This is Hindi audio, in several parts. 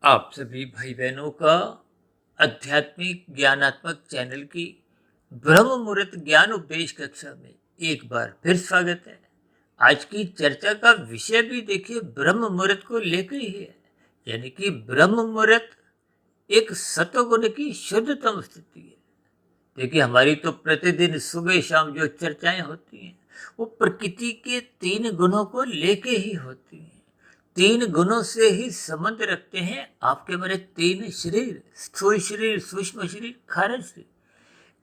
आप सभी भाई बहनों का आध्यात्मिक ज्ञानात्मक चैनल की ब्रह्म मुहूर्त ज्ञान उपदेश कक्षा में एक बार फिर स्वागत है। आज की चर्चा का विषय भी देखिए ब्रह्म मुहूर्त को लेकर ही है, यानी कि ब्रह्म मुहूर्त एक सतोगुण की शुद्धतम स्थिति है। देखिए हमारी तो प्रतिदिन सुबह शाम जो चर्चाएं होती हैं वो प्रकृति के तीन गुणों को लेके ही होती हैं। तीन गुणों से ही संबंध रखते हैं आपके मेरे तीन शरीर, स्थूल शरीर, सूक्ष्म शरीर, कारण शरीर।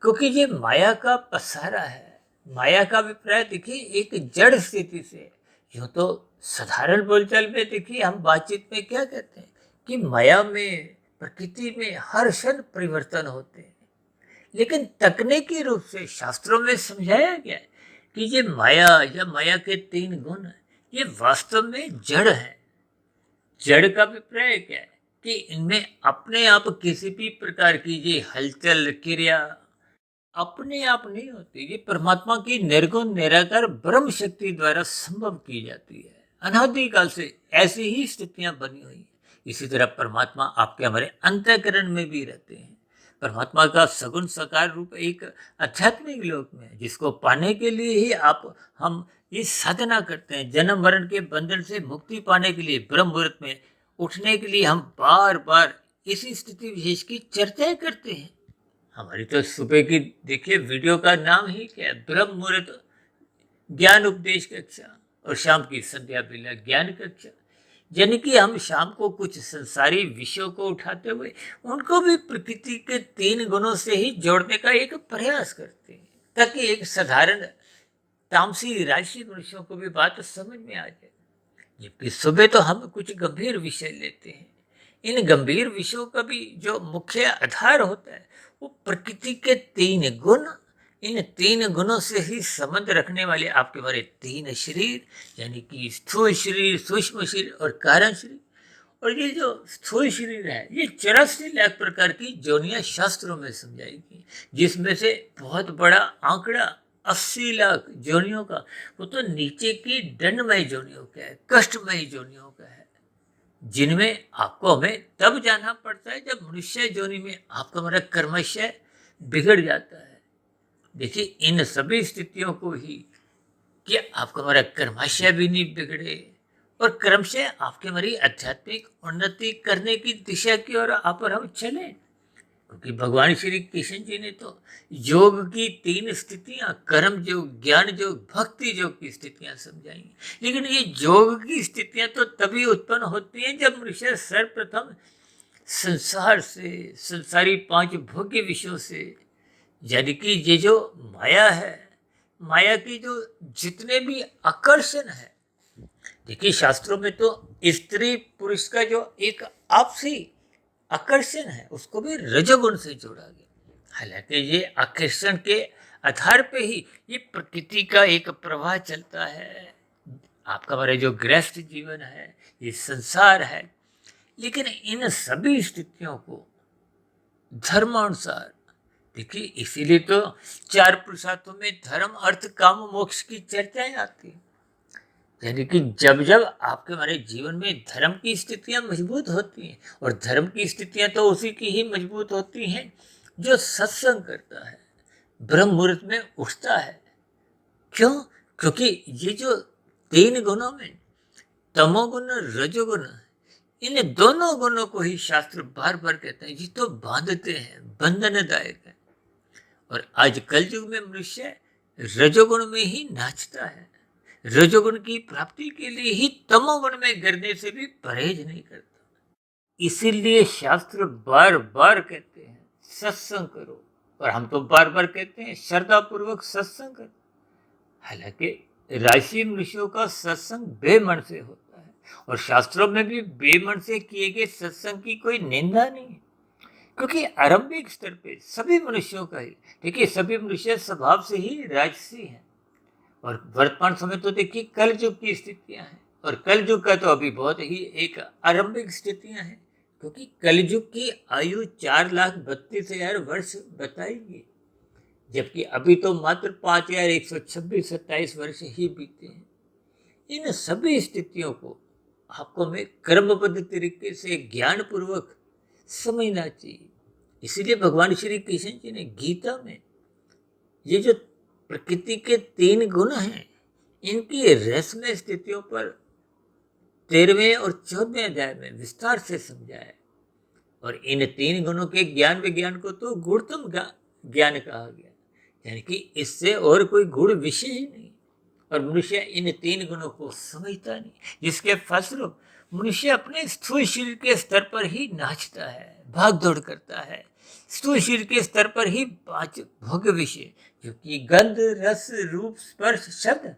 क्योंकि ये माया का पसारा है। माया का अभिप्राय देखिए एक जड़ स्थिति से। यूं तो साधारण बोलचाल में देखिए हम बातचीत में क्या कहते हैं कि माया में, प्रकृति में हर क्षण परिवर्तन होते हैं। लेकिन तकनीकी रूप से शास्त्रों में समझाया गया है कि ये माया या माया के तीन गुण ये वास्तव में जड़ है। जड़ का अभिप्राय क्या है कि इनमें अपने आप किसी भी प्रकार की ये हलचल क्रिया अपने आप नहीं होती। ये परमात्मा की निर्गुण निराकार ब्रह्म शक्ति द्वारा संभव की जाती है। अनादिकाल से ऐसी ही स्थितियां बनी हुई हैं। इसी तरह परमात्मा आपके हमारे अंतःकरण में भी रहते हैं। परमात्मा का सगुण साकार रूप एक आध्यात्मिक लोक में है, जिसको पाने के लिए ही हम ये साधना करते हैं। जन्म मरण के बंधन से मुक्ति पाने के लिए, ब्रह्म मुहूर्त में उठने के लिए हम बार बार इसी स्थिति विशेष की चर्चाएं करते हैं। हमारी तो सुबह की देखिए वीडियो का नाम ही क्या है, ब्रह्म मुहूर्त ज्ञान उपदेश कक्षा, और शाम की संध्या बेला ज्ञान कक्षा। यानी कि हम शाम को कुछ संसारी विषयों को उठाते हुए उनको भी प्रकृति के तीन गुणों से ही जोड़ने का एक प्रयास करते हैं, ताकि एक साधारण तामसी राशि मनुष्यों को भी बात समझ में आ जाए। जबकि सुबह तो हम कुछ गंभीर विषय लेते हैं। इन गंभीर विषयों का भी जो मुख्य आधार होता है वो प्रकृति के तीन गुण। इन तीन गुणों से ही संबंध रखने वाले आपके हमारे तीन शरीर, यानी कि स्थूल शरीर, सूक्ष्म शरीर और कारण शरीर। और ये जो स्थूल शरीर है ये 84 लाख प्रकार की जोनियां शास्त्रों में समझाई गई, जिसमें से बहुत बड़ा आंकड़ा 80 लाख जोनियों का वो तो नीचे की दंडमय जोनियों का है, कष्टमय जोनियों का है, जिनमें आपको हमें तब जाना पड़ता है जब मनुष्य जोनि में आपका हमारा कर्मशय बिगड़ जाता है। देखिए इन सभी स्थितियों को ही कि आपका हमारा कर्माशय भी नहीं बिगड़े और क्रमशः आपके हमारी आध्यात्मिक उन्नति करने की दिशा की ओर आप और हम चले। क्योंकि भगवान श्री कृष्ण जी ने तो योग की तीन स्थितियां, कर्म योग, ज्ञान योग, भक्ति योग की स्थितियां समझाई। लेकिन ये योग की स्थितियां तो तभी उत्पन्न होती हैं जब मनुष्य सर्वप्रथम संसार से, संसारी पांच भोग्य विषयों से, यानी कि ये जो माया है, माया की जो जितने भी आकर्षण है, देखिए शास्त्रों में तो स्त्री पुरुष का जो एक आपसी आकर्षण है उसको भी रजोगुण से जोड़ा गया। हालांकि ये आकर्षण के आधार पे ही ये प्रकृति का एक प्रवाह चलता है। आपका हमारा जो गृहस्थ जीवन है, ये संसार है, लेकिन इन सभी स्थितियों को धर्मानुसार देखिए, इसीलिए तो चार पुरुषार्थों में धर्म अर्थ काम मोक्ष की चर्चाएं आती है। यानी कि जब जब आपके हमारे जीवन में धर्म की स्थितियां मजबूत होती हैं, और धर्म की स्थितियां तो उसी की ही मजबूत होती हैं जो सत्संग करता है, ब्रह्म मुहूर्त में उठता है। क्यों? क्योंकि ये जो तीन गुणों में तमोगुण, रजोगुण, इन दोनों गुणों को ही शास्त्र बार बार कहते हैं ये तो बांधते हैं, बंधनदायक है। और आज कलयुग में मनुष्य रजोगुण में ही नाचता है। रजोगुण की प्राप्ति के लिए ही तमोगुण में गिरने से भी परहेज नहीं करता। इसीलिए शास्त्र बार बार कहते हैं सत्संग करो, और हम तो बार बार कहते हैं श्रद्धा पूर्वक सत्संग करो। हालांकि राशि मनुष्यों का सत्संग बेमन से होता है, और शास्त्रों में भी बेमन से किए गए सत्संग की कोई निंदा नहीं है। क्योंकि आरंभिक स्तर पे सभी मनुष्यों का ही, देखिए सभी मनुष्य स्वभाव से ही राजसी हैं। और वर्तमान समय तो देखिए कल युग की स्थितियां हैं, और कल युग का तो अभी बहुत ही एक आरंभिक स्थितियां हैं। क्योंकि कल युग की आयु 4,32,000 वर्ष बताई गई, जबकि अभी तो मात्र 5,126-27 वर्ष ही बीते हैं। इन सभी स्थितियों को आपको हमें क्रमबद्ध तरीके से ज्ञान पूर्वक समझना चाहिए। इसीलिए भगवान श्री कृष्ण जी ने गीता में ये जो प्रकृति के 3 गुण हैं, इनकी रहस्यमय स्थितियों पर 13वें और 14वें अध्याय में विस्तार से समझाया है। और इन 3 गुणों के ज्ञान विज्ञान को तो गुणतम ज्ञान कहा गया, यानी कि इससे और कोई गुण विषय ही नहीं। और मनुष्य इन 3 गुणों को समझता नहीं, जिसके फलस्वरूप मनुष्य अपने स्थूल शरीर के स्तर पर ही नाचता है, भाग दौड़ करता है। स्थूल शरीर के स्तर पर ही 5 भोग्य विषय, जो कि गंध, रस, रूप, स्पर्श, शब्द।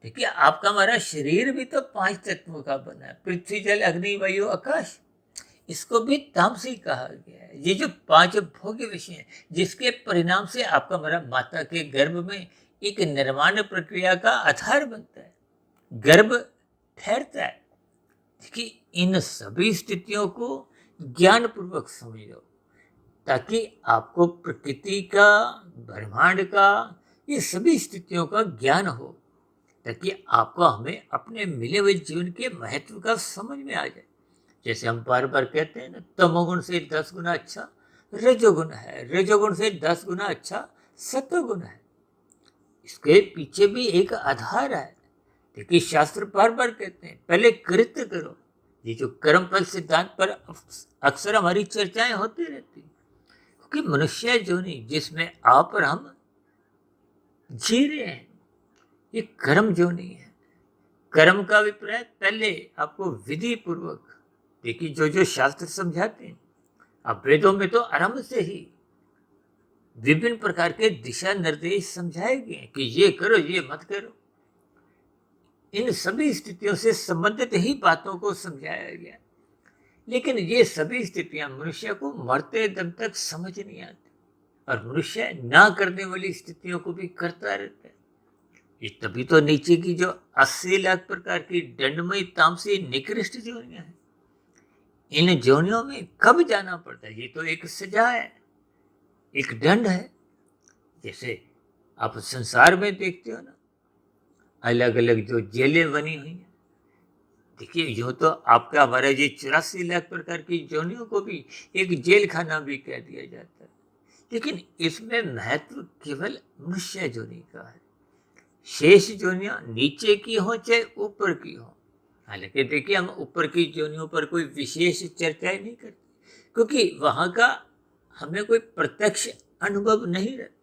देखिए, आपका हमारा शरीर भी तो 5 तत्वों का बना है, पृथ्वी, जल, अग्नि, वायु, आकाश। इसको भी तामसी कहा गया है। ये जो 5 भोग्य विषय हैं, जिसके परिणाम से आपका हमारा माता के गर्भ में एक निर्माण प्रक्रिया का आधार बनता है, गर्भ ठहरता है। देखिए, इन सभी स्थितियों को ज्ञान पूर्वक समझो, ताकि आपको प्रकृति का, ब्रह्मांड का, ये सभी स्थितियों का ज्ञान हो, ताकि आपको हमें अपने मिले हुए जीवन के महत्व का समझ में आ जाए। जैसे हम बार बार कहते हैं ना, तमोगुण से 10 गुना अच्छा रजोगुण है, रजोगुण से 10 गुना अच्छा सत्वगुण है। इसके पीछे भी एक आधार है। देखिए, शास्त्र बार बार कहते हैं पहले कृत्य करो। ये जो कर्मफल सिद्धांत पर अक्सर हमारी चर्चाएं होती रहती, क्योंकि मनुष्य जो नहीं, जिसमें आप और हम जी रहे हैं, ये कर्म जो नहीं है। कर्म का अभिप्राय पहले आपको विधि पूर्वक, देखिए जो जो शास्त्र समझाते हैं, अब वेदों में तो आरंभ से ही विभिन्न प्रकार के दिशा निर्देश समझाए गए हैं कि ये करो, ये मत करो। इन सभी स्थितियों से संबंधित ही बातों को समझाया गया, लेकिन ये सभी स्थितियां मनुष्य को मरते दम तक समझ नहीं आती, और मनुष्य ना करने वाली स्थितियों को भी करता रहता है। ये तभी तो नीचे की जो 80 लाख प्रकार की दंडमयी, तामसी, निकृष्ट जोनियां हैं, इन जोनियों में कब जाना पड़ता है, ये तो एक सजा है, एक दंड है। जैसे आप संसार में देखते हो ना, अलग अलग जो जेलें बनी हुई हैं। देखिए, यूँ तो आपका हमारा ये 84 लाख प्रकार की जोनियों को भी एक जेल खाना भी कह दिया जाता है, लेकिन इसमें महत्व केवल मनुष्य जोनि का है। शेष जोनियां नीचे की हो चाहे ऊपर की हो। हालांकि देखिए, हम ऊपर की जोनियों पर कोई विशेष चर्चाएं नहीं करते, क्योंकि वहां का हमें कोई प्रत्यक्ष अनुभव नहीं रहता।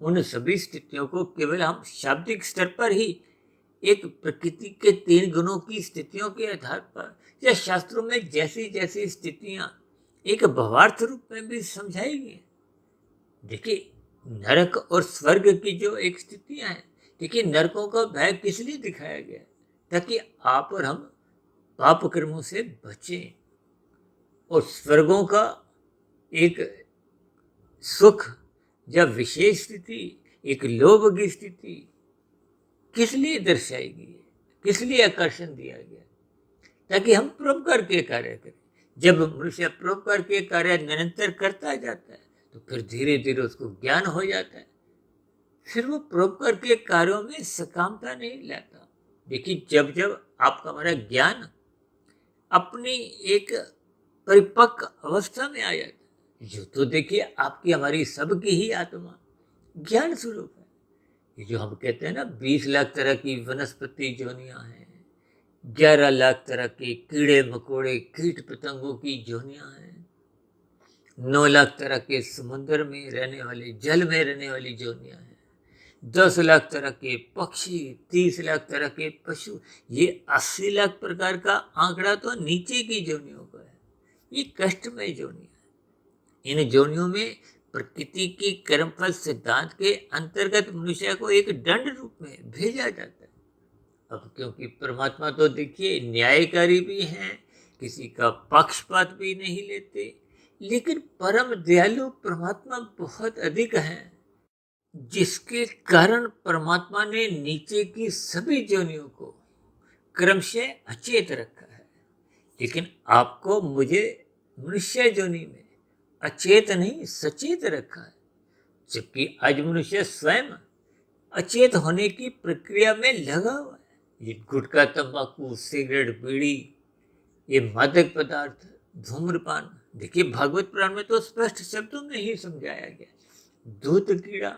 उन सभी स्थितियों को केवल हम शाब्दिक स्तर पर ही एक प्रकृति के 3 गुणों की स्थितियों के आधार पर, या शास्त्रों में जैसी जैसी स्थितियां एक भावार्थ रूप में भी समझाई गई। देखिए, नरक और स्वर्ग की जो एक स्थितियां हैं, देखिए नरकों का भय किस लिए दिखाया गया, ताकि आप और हम पाप कर्मों से बचें, और स्वर्गों का एक सुख या विशेष स्थिति, एक लोभ की स्थिति किस लिए दर्शाई गई है, किस लिए आकर्षण दिया गया, ताकि हम परोपकार के कार्य करें। जब मनुष्य परोपकार के कार्य निरंतर करता जाता है, तो फिर धीरे धीरे उसको ज्ञान हो जाता है, फिर वो परोपकार के कार्यों में सकामता नहीं लाता। देखिए, जब जब आपका हमारा ज्ञान अपनी एक परिपक्व अवस्था में आ जाता है, जो तो देखिए आपकी हमारी सबकी ही आत्मा ज्ञान स्वरूप है। ये जो हम कहते हैं ना, 20 लाख तरह की वनस्पति जोनियां हैं, 11 लाख तरह के कीड़े मकोड़े, कीट पतंगों की जोनियां हैं, 9 लाख तरह के समुद्र में रहने वाले, जल में रहने वाली जोनियां हैं, 10 लाख तरह के पक्षी, 30 लाख तरह के पशु। ये 80 लाख प्रकार का आंकड़ा तो नीचे की जोनियों का है। ये कष्टमय जोनियां। इन जोनियों में प्रकृति की कर्मफल सिद्धांत के अंतर्गत मनुष्य को एक दंड रूप में भेजा जाता है। अब क्योंकि परमात्मा तो देखिए न्यायकारी भी हैं, किसी का पक्षपात भी नहीं लेते, लेकिन परम दयालु परमात्मा बहुत अधिक हैं, जिसके कारण परमात्मा ने नीचे की सभी जोनियों को क्रमशः अचेत रखा है। लेकिन आपको मुझे मनुष्य जोनि में अचेत नहीं, सचेत रखा है, जबकि आज मनुष्य स्वयं अचेत होने की प्रक्रिया में लगा हुआ है। ये गुटखा, तंबाकू, सिगरेट, बीड़ी, ये मादक पदार्थ, धूम्रपान, देखिए भागवत पुराण में तो स्पष्ट शब्दों में ही समझाया गया। दूध कीड़ा,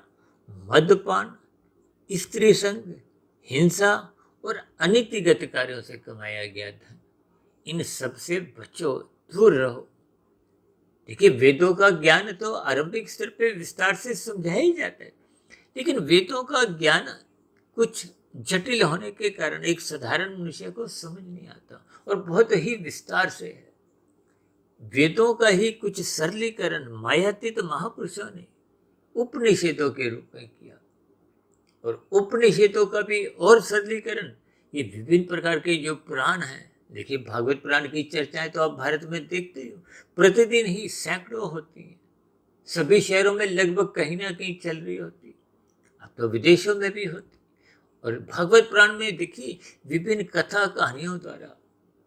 मद्यपान, स्त्री संग, हिंसा और अनीतिगत कार्यों से कमाया गया धन, इन सब से बचो, दूर रहो। देखिए वेदों का ज्ञान तो आरंभिक स्तर पे विस्तार से समझाया ही जाता है, लेकिन वेदों का ज्ञान कुछ जटिल होने के कारण एक साधारण मनुष्य को समझ नहीं आता और बहुत ही विस्तार से है। वेदों का ही कुछ सरलीकरण मायातीत महापुरुषों ने उपनिषदों के रूप में किया, और उपनिषदों का भी और सरलीकरण ये विभिन्न प्रकार के जो पुराण हैं, देखिए भागवत पुराण की चर्चाएं तो आप भारत में देखते हो, प्रतिदिन ही सैकड़ों होती हैं, सभी शहरों में लगभग कहीं ना कहीं चल रही होती, अब तो विदेशों में भी होती। और भागवत पुराण में देखिए विभिन्न कथा कहानियों द्वारा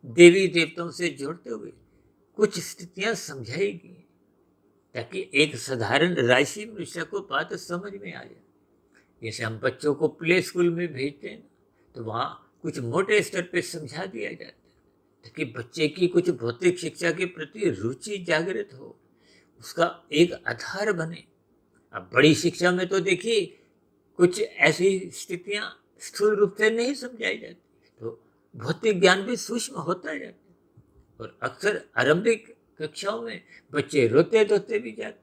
देवी देवताओं से जोड़ते हुए कुछ स्थितियां समझाई गई ताकि एक साधारण राशि मनुष्य को बात समझ में आ जाए। जैसे हम बच्चों को प्ले स्कूल में भेजते हैं तो वहाँ कुछ मोटे स्तर पे समझा दिया जाता है ताकि बच्चे की कुछ भौतिक शिक्षा के प्रति रुचि जागृत हो, उसका एक आधार बने। अब बड़ी शिक्षा में तो देखिए कुछ ऐसी स्थितियाँ स्थूल रूप से नहीं समझाई जाती, तो भौतिक ज्ञान भी सूक्ष्म होता जाता है। और अक्सर आरंभिक कक्षाओं में बच्चे रोते धोते भी जाते,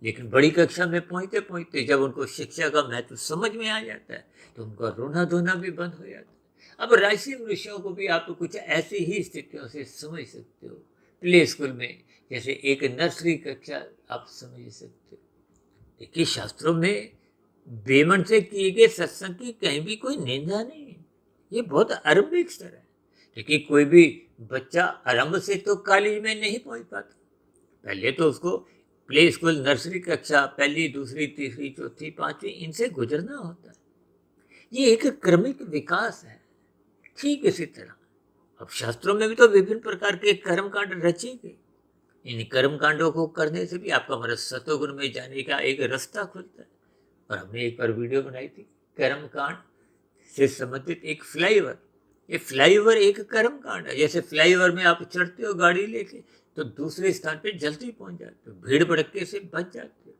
लेकिन बड़ी कक्षा में पहुंचते पहुंचते जब उनको शिक्षा का महत्व समझ में आ जाता है तो उनका रोना धोना भी बंद हो जाता है। अब राशि मनुष्यों को भी आप कुछ ऐसी ही स्थितियों से समझ सकते हो, प्ले स्कूल में जैसे एक नर्सरी कक्षा आप समझ सकते हो। देखिए शास्त्रों में बेमन से किए गए सत्संग की कहीं भी कोई निंदा नहीं है, ये बहुत आरंभिक स्तर है। देखिए कोई भी बच्चा आरंभ से तो कॉलेज में नहीं पहुंच पाता, पहले तो उसको प्ले स्कूल, नर्सरी कक्षा, पहली, दूसरी, तीसरी, चौथी, पांचवी, इनसे गुजरना होता है। ये एक क्रमिक विकास है। ठीक इसी तरह अब शास्त्रों में भी तो विभिन्न प्रकार के कर्मकांड रचे गए, इन कर्मकांडों को करने से भी आपका हमारा सतोगुण में जाने का एक रास्ता खुलता है। और हमने एक बार वीडियो बनाई थी कर्मकांड से संबंधित एक फ्लाईओवर, ये फ्लाईओवर एक कर्मकांड है। जैसे फ्लाईओवर में आप चढ़ते हो गाड़ी लेके तो दूसरे स्थान पे जल्दी पहुंच जाते हो, भीड़ भड़के से बच जाते हो।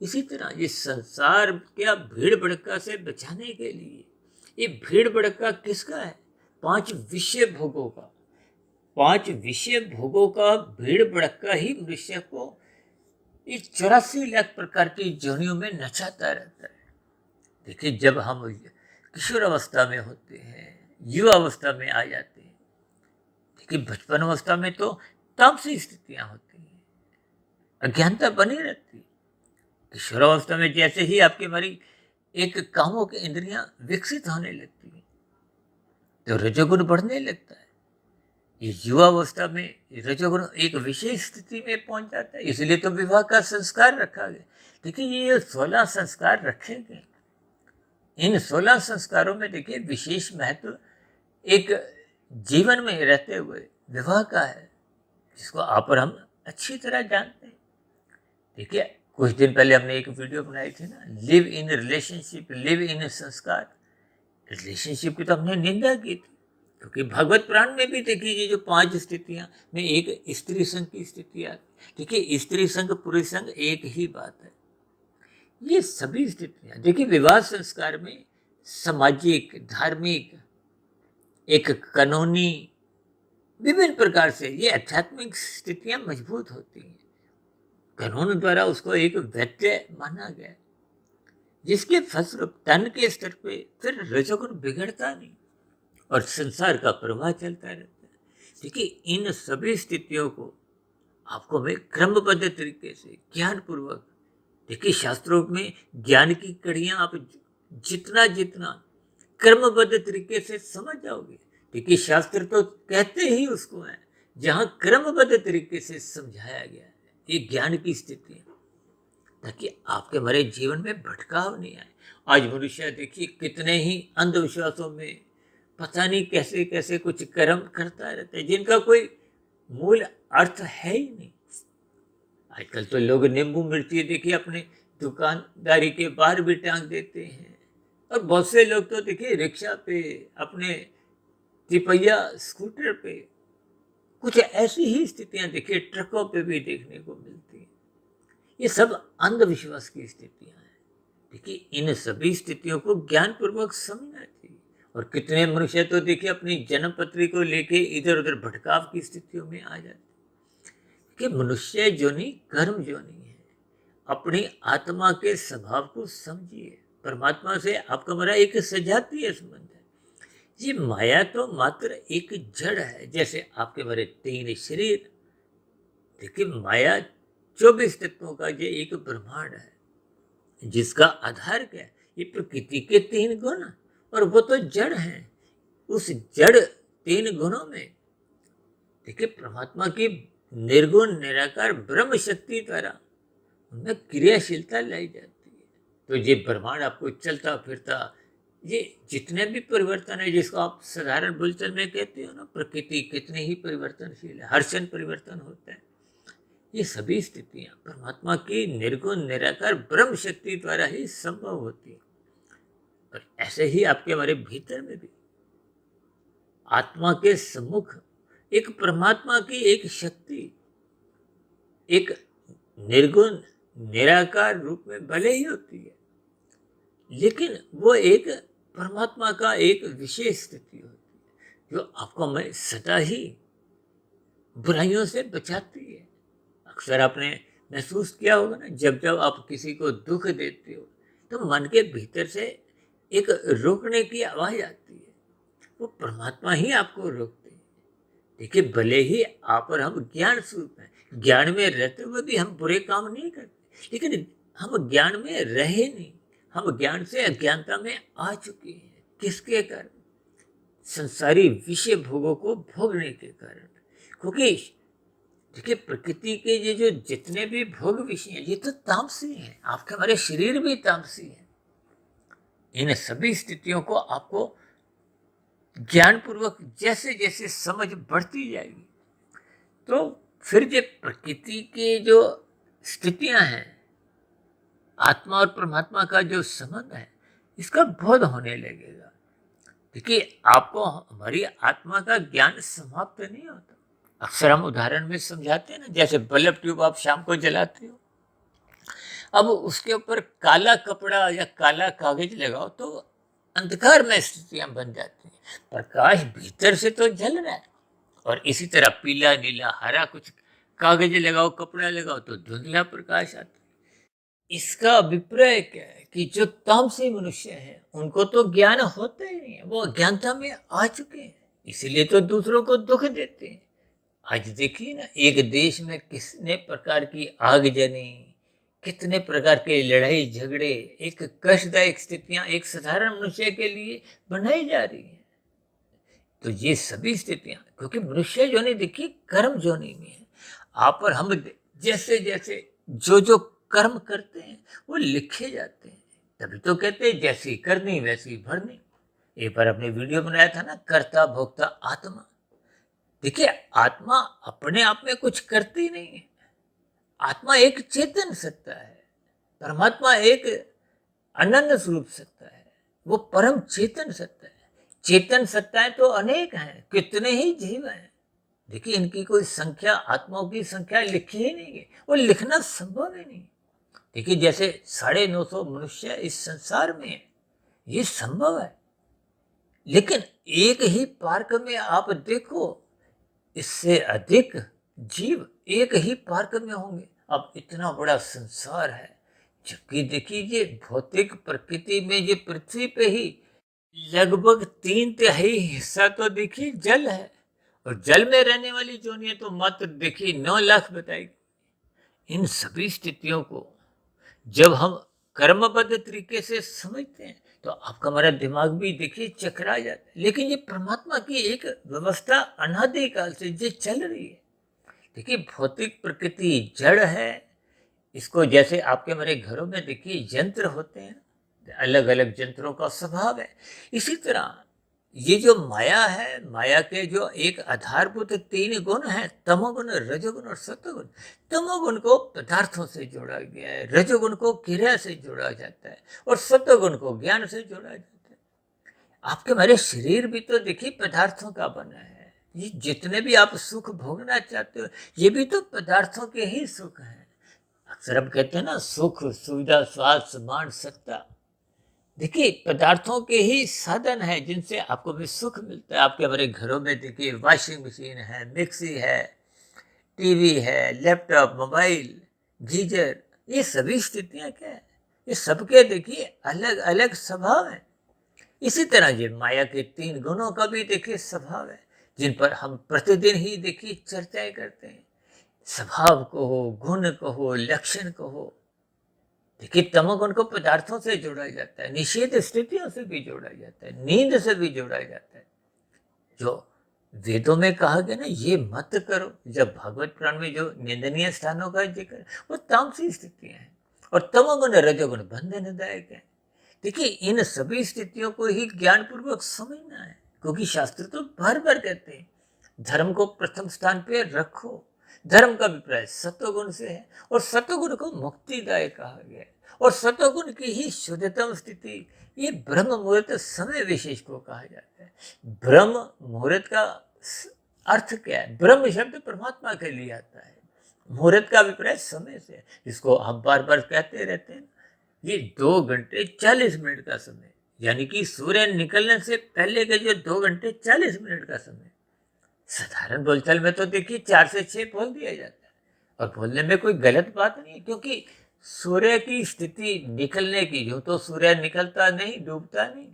इसी तरह ये संसार क्या भीड़ भड़का से बचाने के लिए, ये भीड़ भड़का किसका है? 5 विषय भोगों का, 5 विषय भोगों का भीड़ भड़का ही मनुष्य को इस 84 लाख प्रकार की जोनियों में नचाता रहता है। देखिए जब हम किशोर अवस्था में होते हैं, युवा अवस्था में आ जाते हैं, देखिए बचपन अवस्था में तो तामसी स्थितियां होती हैं, अज्ञानता बनी रहती है। किशोरावस्था में जैसे ही आपकी हमारी एक कामों की इंद्रियां विकसित होने लगती हैं तो रजोगुण बढ़ने लगता है। ये युवा अवस्था में रजोगुण एक विशेष स्थिति में पहुंच जाता है, इसलिए तो विवाह का संस्कार रखा गया। देखिए ये 16 संस्कार रखे गए, इन 16 संस्कारों में देखिए विशेष महत्व एक जीवन में रहते हुए विवाह का है, जिसको आप और हम अच्छी तरह जानते हैं। देखिए कुछ दिन पहले हमने एक वीडियो बनाई थी ना, live in relationship, live in संस्कार। रिलेशनशिप की तो हमने निंदा की थी, क्योंकि भगवत पुराण में भी देखिए ये जो 5 स्थितियां में एक स्त्री संघ की स्थिति आती, देखिए स्त्री संघ पुरुष संघ एक ही बात है। ये सभी स्थितियां देखिए विवाह संस्कार में सामाजिक, धार्मिक, एक कानूनी, विभिन्न प्रकार से ये आध्यात्मिक स्थितियां मजबूत होती हैं। कानून द्वारा उसको एक वैद्य माना गया, जिसके फलस्वरूप तन के स्तर पे फिर रजोगुण बिगड़ता नहीं और संसार का प्रवाह चलता रहता है। देखिए इन सभी स्थितियों को आपको हमें क्रमबद्ध तरीके से ज्ञान पूर्वक, देखिए शास्त्रों में ज्ञान की कड़ियां आप जितना जितना क्रमबद्ध तरीके से समझ जाओगे, देखिए शास्त्र तो कहते ही उसको है जहां क्रमबद्ध तरीके से समझाया गया है ये ज्ञान की स्थिति है, ताकि आपके हमारे जीवन में भटकाव नहीं आए। आज मनुष्य देखिए कितने ही अंधविश्वासों में पता नहीं कैसे कैसे कुछ कर्म करता रहता है जिनका कोई मूल अर्थ है ही नहीं। आजकल तो लोग नींबू मिर्ची देखिए अपने दुकानदारी के बाहर भी टांग देते हैं, और बहुत से लोग तो देखिए रिक्शा पे, अपने तिपहिया स्कूटर पे, कुछ ऐसी ही स्थितियां देखिए ट्रकों पे भी देखने को मिलती हैं। ये सब अंधविश्वास की स्थितियां हैं। देखिए इन सभी स्थितियों को ज्ञानपूर्वक समझना चाहिए। और कितने मनुष्य तो देखिए अपनी जन्म पत्री को लेके इधर उधर भटकाव की स्थितियों में आ जाते हैं कि मनुष्य जोनी कर्म जोनी है। अपनी आत्मा के स्वभाव को समझिए। परमात्मा से आपका हमारा एक सजातीय संबंध है। ये माया तो मात्र एक जड़ है, जैसे आपके हमारे 3 शरीर। देखिए माया 24 तत्वों का ये एक ब्रह्मांड है, जिसका आधार क्या है? ये प्रकृति के 3 गुण, और वो तो जड़ है। उस जड़ 3 गुणों में देखिए परमात्मा की निर्गुण निराकार ब्रह्म शक्ति द्वारा उनमें क्रियाशीलता लाई जाती है। तो ये ब्रह्मांड आपको चलता फिरता, ये जितने भी परिवर्तन है, जिसको आप साधारण बोलचाल में कहते हो ना, प्रकृति कितने ही परिवर्तनशील है, हर क्षण परिवर्तन होता है। ये सभी स्थितियां परमात्मा की निर्गुण निराकार ब्रह्म शक्ति द्वारा ही संभव होती है। और ऐसे ही आपके हमारे भीतर में भी आत्मा के सम्मुख एक परमात्मा की एक शक्ति, एक निर्गुण निराकार रूप में भले ही होती है, लेकिन वो एक परमात्मा का एक विशेष स्थिति होती है, जो आपको हमें सदा ही बुराइयों से बचाती है। अक्सर आपने महसूस किया होगा ना, जब जब आप किसी को दुख देते हो तो मन के भीतर से एक रोकने की आवाज आती है। वो परमात्मा ही आपको रोकते हैं। देखिए भले ही आप और हम ज्ञान स्वरूप हैं, ज्ञान में रहते हुए भी हम बुरे काम नहीं करते, लेकिन हम ज्ञान में रहे नहीं। हम ज्ञान से अज्ञानता में आ चुके हैं। किसके कारण? संसारी विषय भोगों को भोगने के कारण। क्योंकि देखिए प्रकृति के ये जो जितने भी भोग विषय हैं, ये तो तामसी हैं। आपके हमारे शरीर भी तामसी है। इन सभी स्थितियों को आपको ज्ञान पूर्वक जैसे जैसे समझ बढ़ती जाएगी, तो फिर ये प्रकृति के जो स्थितियां हैं, आत्मा और परमात्मा का जो संबंध है, इसका बोध होने लगेगा। देखिए आपको हमारी आत्मा का ज्ञान समाप्त नहीं होता। अक्सर हम उदाहरण में समझाते हैं ना, जैसे बल्ब ट्यूब आप शाम को जलाते हो, अब उसके ऊपर काला कपड़ा या काला कागज लगाओ तो अंधकार में स्थितियां बन जाती हैं। प्रकाश भीतर से तो जल रहा है। और इसी तरह पीला नीला हरा कुछ कागज लगाओ, कपड़ा लगाओ तो धुंधला प्रकाश आता है। इसका अभिप्राय क्या है कि जो तामसी मनुष्य हैं, उनको तो ज्ञान होता ही नहीं है। वो अज्ञानता में आ चुके हैं, इसीलिए तो दूसरों को दुख देते हैं। आज देखिए ना, एक देश में कितने प्रकार की आगजनी, कितने प्रकार के लड़ाई झगड़े, एक कष्टदायक स्थितियां एक साधारण मनुष्य के लिए बनाई जा रही हैं। तो ये सभी स्थितियां क्योंकि मनुष्य जोनी देखिए कर्म जोनी में है। आप और हम जैसे जैसे जो जो कर्म करते हैं वो लिखे जाते हैं। तभी तो कहते हैं जैसी करनी वैसी भरनी। एक बार अपने वीडियो बनाया था ना, कर्ता भोक्ता आत्मा। देखिए आत्मा अपने आप में कुछ करती नहीं है। आत्मा एक चेतन सत्ता है। परमात्मा एक अनंत स्वरूप सत्ता है। वो परम चेतन सत्ता है। चेतन सत्ताएं तो अनेक हैं, कितने ही जीव हैं। देखिए इनकी कोई संख्या, आत्माओं की संख्या लिखी ही नहीं है, वो लिखना संभव ही नहीं। देखिए जैसे 950 मनुष्य इस संसार में है, ये संभव है। लेकिन एक ही पार्क में आप देखो, इससे अधिक जीव एक ही पार्क में होंगे। अब इतना बड़ा संसार है, जबकि देखिए ये भौतिक प्रकृति में ये पृथ्वी पे ही लगभग 3/3 हिस्सा तो देखिए जल है। और जल में रहने वाली जोनियां तो मात्र देखिए 9 लाख बताएगी। इन सभी स्थितियों को जब हम कर्मबद्ध तरीके से समझते हैं तो आपका हमारा दिमाग भी देखिए चकरा जाता है। लेकिन ये परमात्मा की एक व्यवस्था अनादिकाल से ये चल रही है। देखिए भौतिक प्रकृति जड़ है। इसको जैसे आपके हमारे घरों में देखिए यंत्र होते हैं, अलग अलग यंत्रों का स्वभाव है। इसी तरह ये जो माया है, माया के जो एक आधारभूत 3 गुण हैं, तमोगुण, रजोगुण और सतोगुण। तमोगुण को पदार्थों से जोड़ा गया है, रजोगुण को क्रिया से जोड़ा जाता है और सतोगुण को ज्ञान से जोड़ा जाता है। आपके हमारे शरीर भी तो देखिए पदार्थों का बना है। ये जितने भी आप सुख भोगना चाहते हो, ये भी तो पदार्थों के ही सुख हैं। अक्सर हम कहते हैं ना, सुख, सुविधा, स्वास्थ्य, सम्मान, सत्ता, देखिए पदार्थों के ही साधन है जिनसे आपको भी सुख मिलता है। आपके हमारे घरों में देखिए वॉशिंग मशीन है, मिक्सी है, टीवी है, लैपटॉप, मोबाइल, गीजर, ये सभी स्थितियां क्या है, ये सबके देखिए अलग अलग स्वभाव है। इसी तरह ये माया के 3 गुणों का भी देखिए स्वभाव है, जिन पर हम प्रतिदिन ही देखिए चर्चाएं करते हैं। स्वभाव कहो, गुण कहो, लक्षण कहो, देखिए तमोगुण को पदार्थों से जोड़ा जाता है, निषेध स्थितियों से भी जोड़ा जाता है, नींद से भी जोड़ा जाता है। जो वेदों में कहा गया ना, ये मत करो, जब भागवत पुराण में जो निंदनीय स्थानों का जिक्र, वो तामसी स्थितियां हैं और तमोगुण, रजोगुण बंधनदायक है। देखिए इन सभी स्थितियों को ही ज्ञानपूर्वक समझना है, क्योंकि शास्त्र तो बार बार कहते हैं धर्म को प्रथम स्थान पे रखो। धर्म का अभिप्राय सत्वगुण से है और सत्वगुण को मुक्तिदायक कहा गया है और सत्वगुण की ही शुद्धतम स्थिति, ये ब्रह्म मुहूर्त समय विशेष को कहा जाता है। ब्रह्म मुहूर्त का अर्थ क्या है? ब्रह्म शब्द परमात्मा के लिए आता है, मुहूर्त का अभिप्राय समय से, जिसको हम बार बार कहते रहते हैं। ये 2 घंटे 40 मिनट का समय, यानी कि सूर्य निकलने से पहले के जो 2 घंटे 40 मिनट का समय, साधारण बोलचाल में तो देखिए 4 से 6 बोल दिया जाता है और बोलने में कोई गलत बात नहीं है, क्योंकि सूर्य की स्थिति निकलने की, यूं तो सूर्य निकलता नहीं, डूबता नहीं,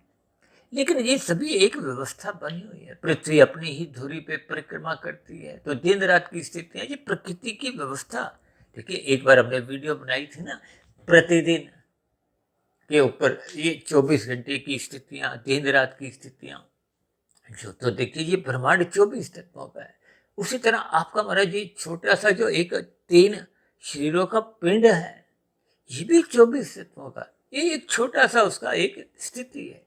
लेकिन ये सभी एक व्यवस्था बनी हुई है। पृथ्वी अपनी ही धुरी पे परिक्रमा करती है, तो दिन रात की स्थितियां, ये प्रकृति की व्यवस्था। देखिए एक बार हमने वीडियो बनाई थी ना, प्रतिदिन के ऊपर, ये 24 घंटे की स्थितियां, दिन रात की स्थितियां, जो तो देखिए ये ब्रह्मांड 24 तत्वों का है। उसी तरह आपका महाराज ये छोटा सा जो एक 3 शरीरों का पिंड है, ये भी 24 तत्वों का, ये एक छोटा सा उसका एक स्थिति है।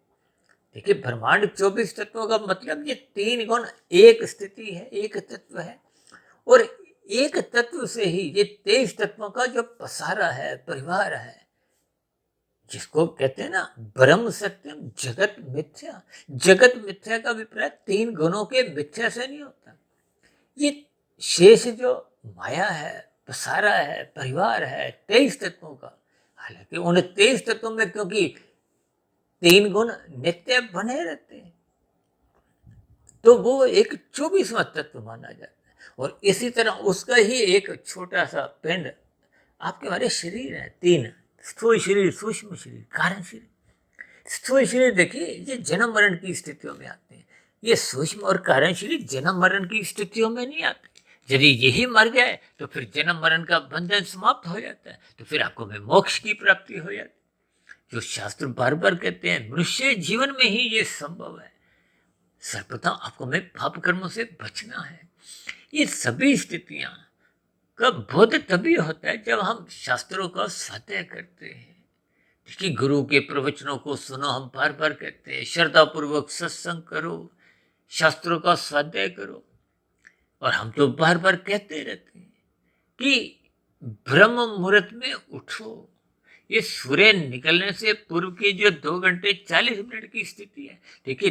देखिए ब्रह्मांड 24 तत्वों का मतलब ये 3 गुण एक स्थिति है, एक तत्व है, और एक तत्व से ही ये 23 तत्वों का जो पसारा है, परिवार है, जिसको कहते हैं ना ब्रह्म सत्यम जगत मिथ्या। जगत मिथ्या का अभिप्राय 3 गुणों के मिथ्या से नहीं होता। ये शेष जो माया है, पसारा है, परिवार है 23 तत्वों का, हालांकि उन 23 तत्वों में क्योंकि 3 गुण नित्य बने रहते हैं, तो वो एक 24वां तत्व माना जाता है। और इसी तरह उसका ही एक छोटा सा पिंड आपके हमारे शरीर है, 3, स्थूल शरीर, सूक्ष्म शरीर, कारण शरीर। स्थूल शरीर देखिए ये जन्म मरण की स्थितियों में आते हैं, ये सूक्ष्म और कारण शरीर जन्म मरण की स्थितियों में नहीं आते। यदि यही मर जाए तो फिर जन्म मरण का बंधन समाप्त हो जाता है, तो फिर आपको में मोक्ष की प्राप्ति हो जाती है। जो शास्त्र बार बार कहते हैं मनुष्य जीवन में ही ये संभव है। सर्वप्रथम आपको में पाप कर्मों से बचना है। ये सभी स्थितियां का बोध तभी होता है जब हम शास्त्रों का स्वाध्याय करते हैं। देखिए गुरु के प्रवचनों को सुनो, हम बार बार कहते हैं श्रद्धा पूर्वक सत्संग करो, शास्त्रों का स्वाध्याय करो, और हम तो बार बार कहते रहते हैं कि ब्रह्म मुहूर्त में उठो। ये सूर्य निकलने से पूर्व की जो 2 घंटे 40 मिनट की स्थिति है, देखिए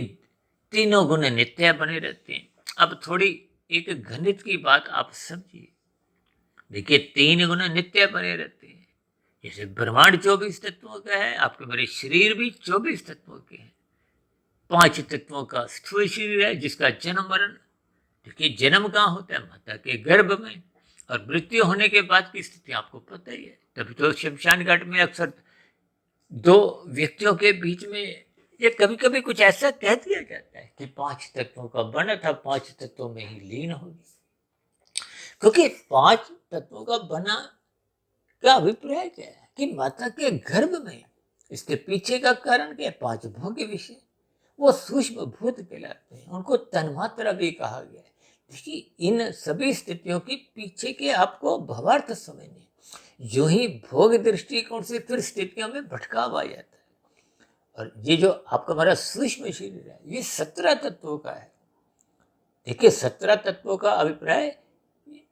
3 गुण नित्य बने रहते हैं। अब थोड़ी एक गणित की बात आप समझिए। देखिए 3 गुण नित्य बने रहते हैं। जैसे ब्रह्मांड 24 तत्वों का है, आपके मेरे शरीर भी 24 तत्वों के हैं। 5 तत्वों का स्थूल शरीर है, जिसका जन्म मरण, देखिए जन्म कहाँ होता है? माता के गर्भ में, और मृत्यु होने के बाद की स्थिति आपको पता ही है। तभी तो शमशान घाट में अक्सर 2 व्यक्तियों के बीच में ये कभी कभी कुछ ऐसा कह दिया जाता है कि 5 तत्वों का बना था, 5 तत्वों में ही लीन होगी, क्योंकि 5 तत्वों का बना का अभिप्राय क्या है कि माता के गर्भ में, इसके पीछे का कारण क्या है? 5 भोग्य विषय, वो सूक्ष्म भूत कहलाते हैं, उनको तन्मात्रा भी कहा गया है। देखिए इन सभी स्थितियों के पीछे के आपको भवार्थ समझने, जो ही भोग दृष्टिकोण से फिर स्थितियों में भटकाव आ जाता है। और ये जो आपका हमारा सूक्ष्म शरीर है ये 17 तत्वों का है। देखिए 17 तत्वों का अभिप्राय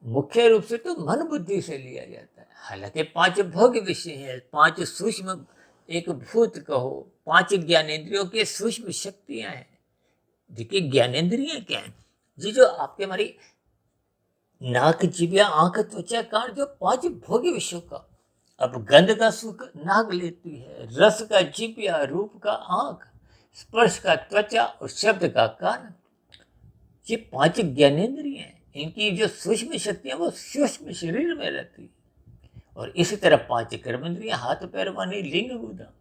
मुख्य रूप से तो मन बुद्धि से लिया जाता है। हालांकि 5 भोग विषय है, 5 सूक्ष्म एक भूत कहो, 5 ज्ञानेंद्रियों के सूक्ष्म शक्तियां हैं। देखिए ज्ञानेंद्रियां क्या है? ये जो आपके हमारी नाक जीभया आंख त्वचा कान, जो 5 भोग विषयों का। अब गंध का सुख नाक लेती है, रस का जीभया, रूप का आंख, स्पर्श का त्वचा और शब्द का कान। ये 5 ज्ञानेंद्रियां हैं, इनकी जो सूक्ष्म शक्तियां वो सूक्ष्म शरीर में रहती है। और इसी तरह 5 कर्मेंद्रियां, हाथ पैर वाणी लिंग गुदा,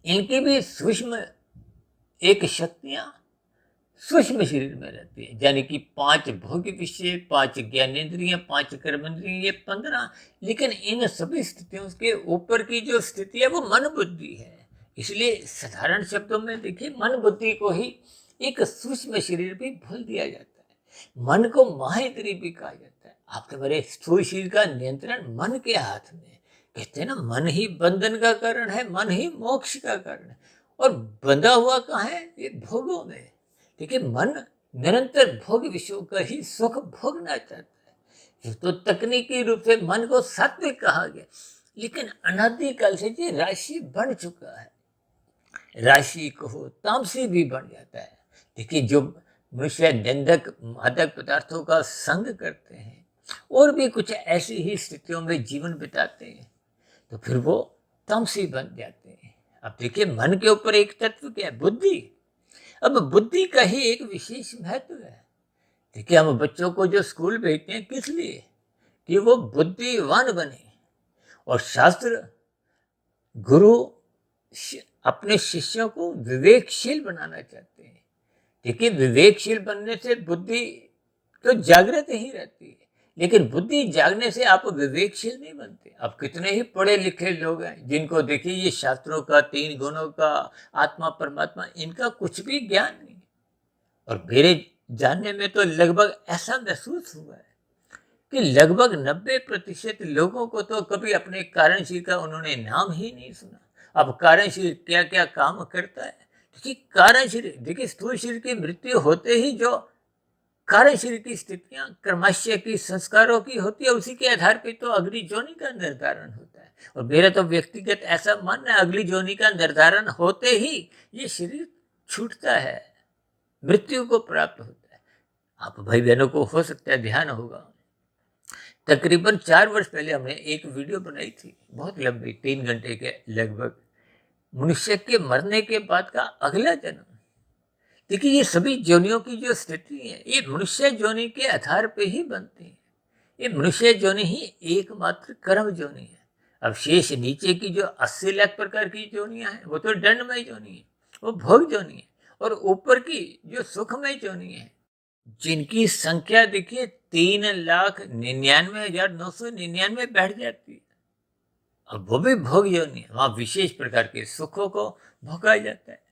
इनकी भी सूक्ष्म एक शक्तियां सूक्ष्म शरीर में रहती है। यानी कि 5 भोग विषय, 5 ज्ञानेंद्रियां, 5 कर्मेंद्रियां, ये 15। लेकिन इन सभी स्थितियों के ऊपर की जो स्थिति है वो मन बुद्धि है। इसलिए साधारण शब्दों में देखिए मन बुद्धि को ही एक सूक्ष्म शरीर भी भूल दिया जाता है। मन को माहेंद्री भी कहा जाता है। आपके मेरे स्थूल शरीर का नियंत्रण मन के हाथ में। कहते हैं ना, मन ही बंधन का कारण है, मन ही मोक्ष का कारण है। और बंधा हुआ कहाँ है? ये भोगों में। देखिए मन निरंतर भोग विषयों का ही सुख भोगना चाहता है। तो तकनीकी रूप से मन को सात्विक कहा गया, लेकिन अनादिकाल से ये राशि बढ़ चुका है। राशि कहो तामसी भी बन जाता है। देखिए जो मनुष्य निंदक मादक पदार्थों का संग करते हैं और भी कुछ ऐसी ही स्थितियों में जीवन बिताते हैं, तो फिर वो तामसी बन जाते हैं। अब देखिए मन के ऊपर एक तत्व क्या है? बुद्धि। अब बुद्धि का ही एक विशेष महत्व है। देखिए हम बच्चों को जो स्कूल भेजते हैं किस लिए? कि वो बुद्धिवान बने। और शास्त्र गुरु अपने शिष्यों को विवेकशील बनाना चाहते हैं। देखिए विवेकशील बनने से बुद्धि तो जागृत ही रहती है, लेकिन बुद्धि जागने से आप विवेकशील नहीं बनते। अब कितने ही पढ़े लिखे लोग हैं जिनको देखिए ये शास्त्रों का, 3 गुणों का, आत्मा परमात्मा, इनका कुछ भी ज्ञान नहीं। और मेरे जानने में तो लगभग ऐसा महसूस हुआ है कि लगभग 90% लोगों को तो कभी अपने कार्यशील का उन्होंने नाम ही नहीं सुना। अब कार्यशील क्या क्या काम करता है? देखिए कार्यशील, देखिए स्थूल शरीर की मृत्यु होते ही जो कार्य शरीर की स्थितियां कर्माशय की, संस्कारों की होती है, उसी के आधार पर तो अगली जोनी का निर्धारण होता है। और मेरा तो व्यक्तिगत ऐसा मानना है, अगली जोनी का निर्धारण होते ही ये शरीर छूटता है, मृत्यु को प्राप्त होता है। आप भाई बहनों को हो सकता है ध्यान होगा, तकरीबन 4 वर्ष पहले हमने एक वीडियो बनाई थी, बहुत लंबी, 3 घंटे के लगभग, मनुष्य के मरने के बाद का अगला जन्म। देखिए ये सभी जोनियों की जो स्थिति है ये मनुष्य जोनि के आधार पे ही बनती है। ये मनुष्य जोनि ही एकमात्र कर्म जोनि है। अब शेष नीचे की जो 80 लाख प्रकार की जोनियां हैं वो तो दंडमय जोनि है, वो भोग जोनि है। और ऊपर की जो सुखमय जोनि है जिनकी संख्या देखिए 3,99,999 बैठ जाती है। अब वो भी भोग योनि है, वहां विशेष प्रकार के सुखों को भोगा जाता है।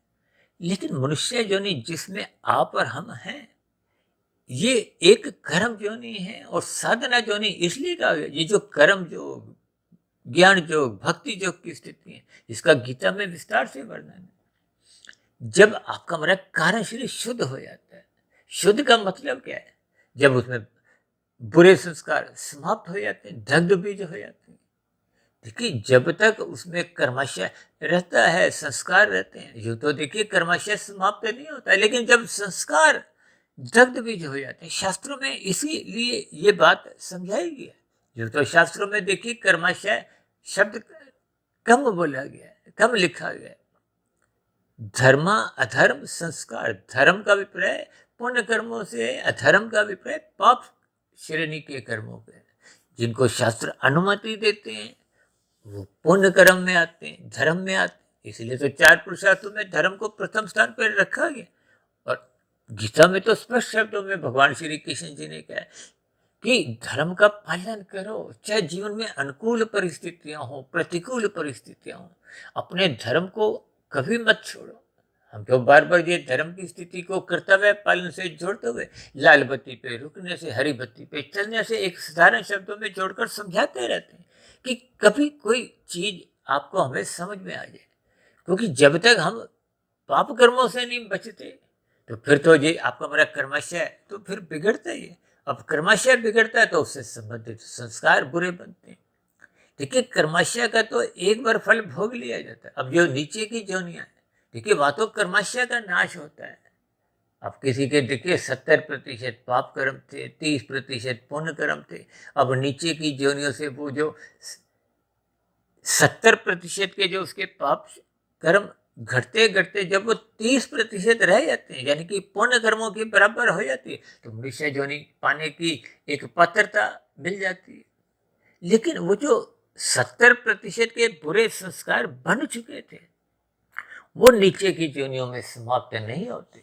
लेकिन मनुष्य योनि जिसमें आप और हम हैं, ये एक कर्म योनि है और साधना योनि इसलिए कहा गया। ये जो कर्म योग, ज्ञान योग, भक्ति योग की स्थिति है, इसका गीता में विस्तार से वर्णन है। जब आपका हमारा कारण शरीर शुद्ध हो जाता है, शुद्ध का मतलब क्या है? जब उसमें बुरे संस्कार समाप्त हो जाते हैं, दग्ध बीज हो जाते हैं। देखिए जब तक उसमें कर्माशय रहता है, संस्कार रहते हैं, यूं तो देखिए कर्माशय समाप्त नहीं होता है, लेकिन जब संस्कार दग्ध बीज हो जाते हैं, शास्त्रों में इसीलिए ये बात समझाई गई है। यूं तो शास्त्रों में देखिए कर्माशय शब्द कम बोला गया है, कम लिखा गया है। धर्म अधर्म संस्कार, धर्म का अभिप्राय पुण्य कर्मों से, अधर्म का अभिप्राय पाप श्रेणी के कर्मों पे। जिनको शास्त्र अनुमति देते हैं वो पुण्य कर्म में आते हैं, धर्म में आते हैं। इसलिए तो 4 पुरुषार्थों में धर्म को प्रथम स्थान पर रखा गया। और गीता में तो स्पष्ट शब्दों में भगवान श्री कृष्ण जी ने कहा कि धर्म का पालन करो, चाहे जीवन में अनुकूल परिस्थितियां हो, प्रतिकूल परिस्थितियां हो, अपने धर्म को कभी मत छोड़ो। हम तो बार बार ये धर्म की स्थिति को कर्तव्य पालन से जोड़ते हुए लाल बत्ती पे रुकने से, हरी बत्ती पे चलने से एक साधारण शब्दों में जोड़कर समझाते रहते हैं कि कभी कोई चीज आपको हमें समझ में आ जाए, क्योंकि जब तक हम पाप कर्मों से नहीं बचते तो फिर तो ये आपका मेरा कर्माशय तो फिर बिगड़ता ही है। अब कर्माशय बिगड़ता है तो उससे संबंधित संस्कार बुरे बनते हैं। देखिए कर्माशय का तो एक बार फल भोग लिया जाता है। अब जो नीचे की जोनियां है, देखिए वहां तो कर्माशय का नाश होता है। अब किसी के देखिए 70% पाप कर्म थे, 30% पुण्य कर्म थे। अब नीचे की जोनियों से वो जो 70% के जो उसके पाप कर्म घटते घटते जब वो 30% रह जाते हैं, यानी कि पुण्य कर्मों के बराबर हो जाती है, तो मनुष्य जोनि पाने की एक पात्रता मिल जाती है। लेकिन वो जो 70% के बुरे संस्कार बन चुके थे वो नीचे की जोनियों में समाप्त नहीं होते,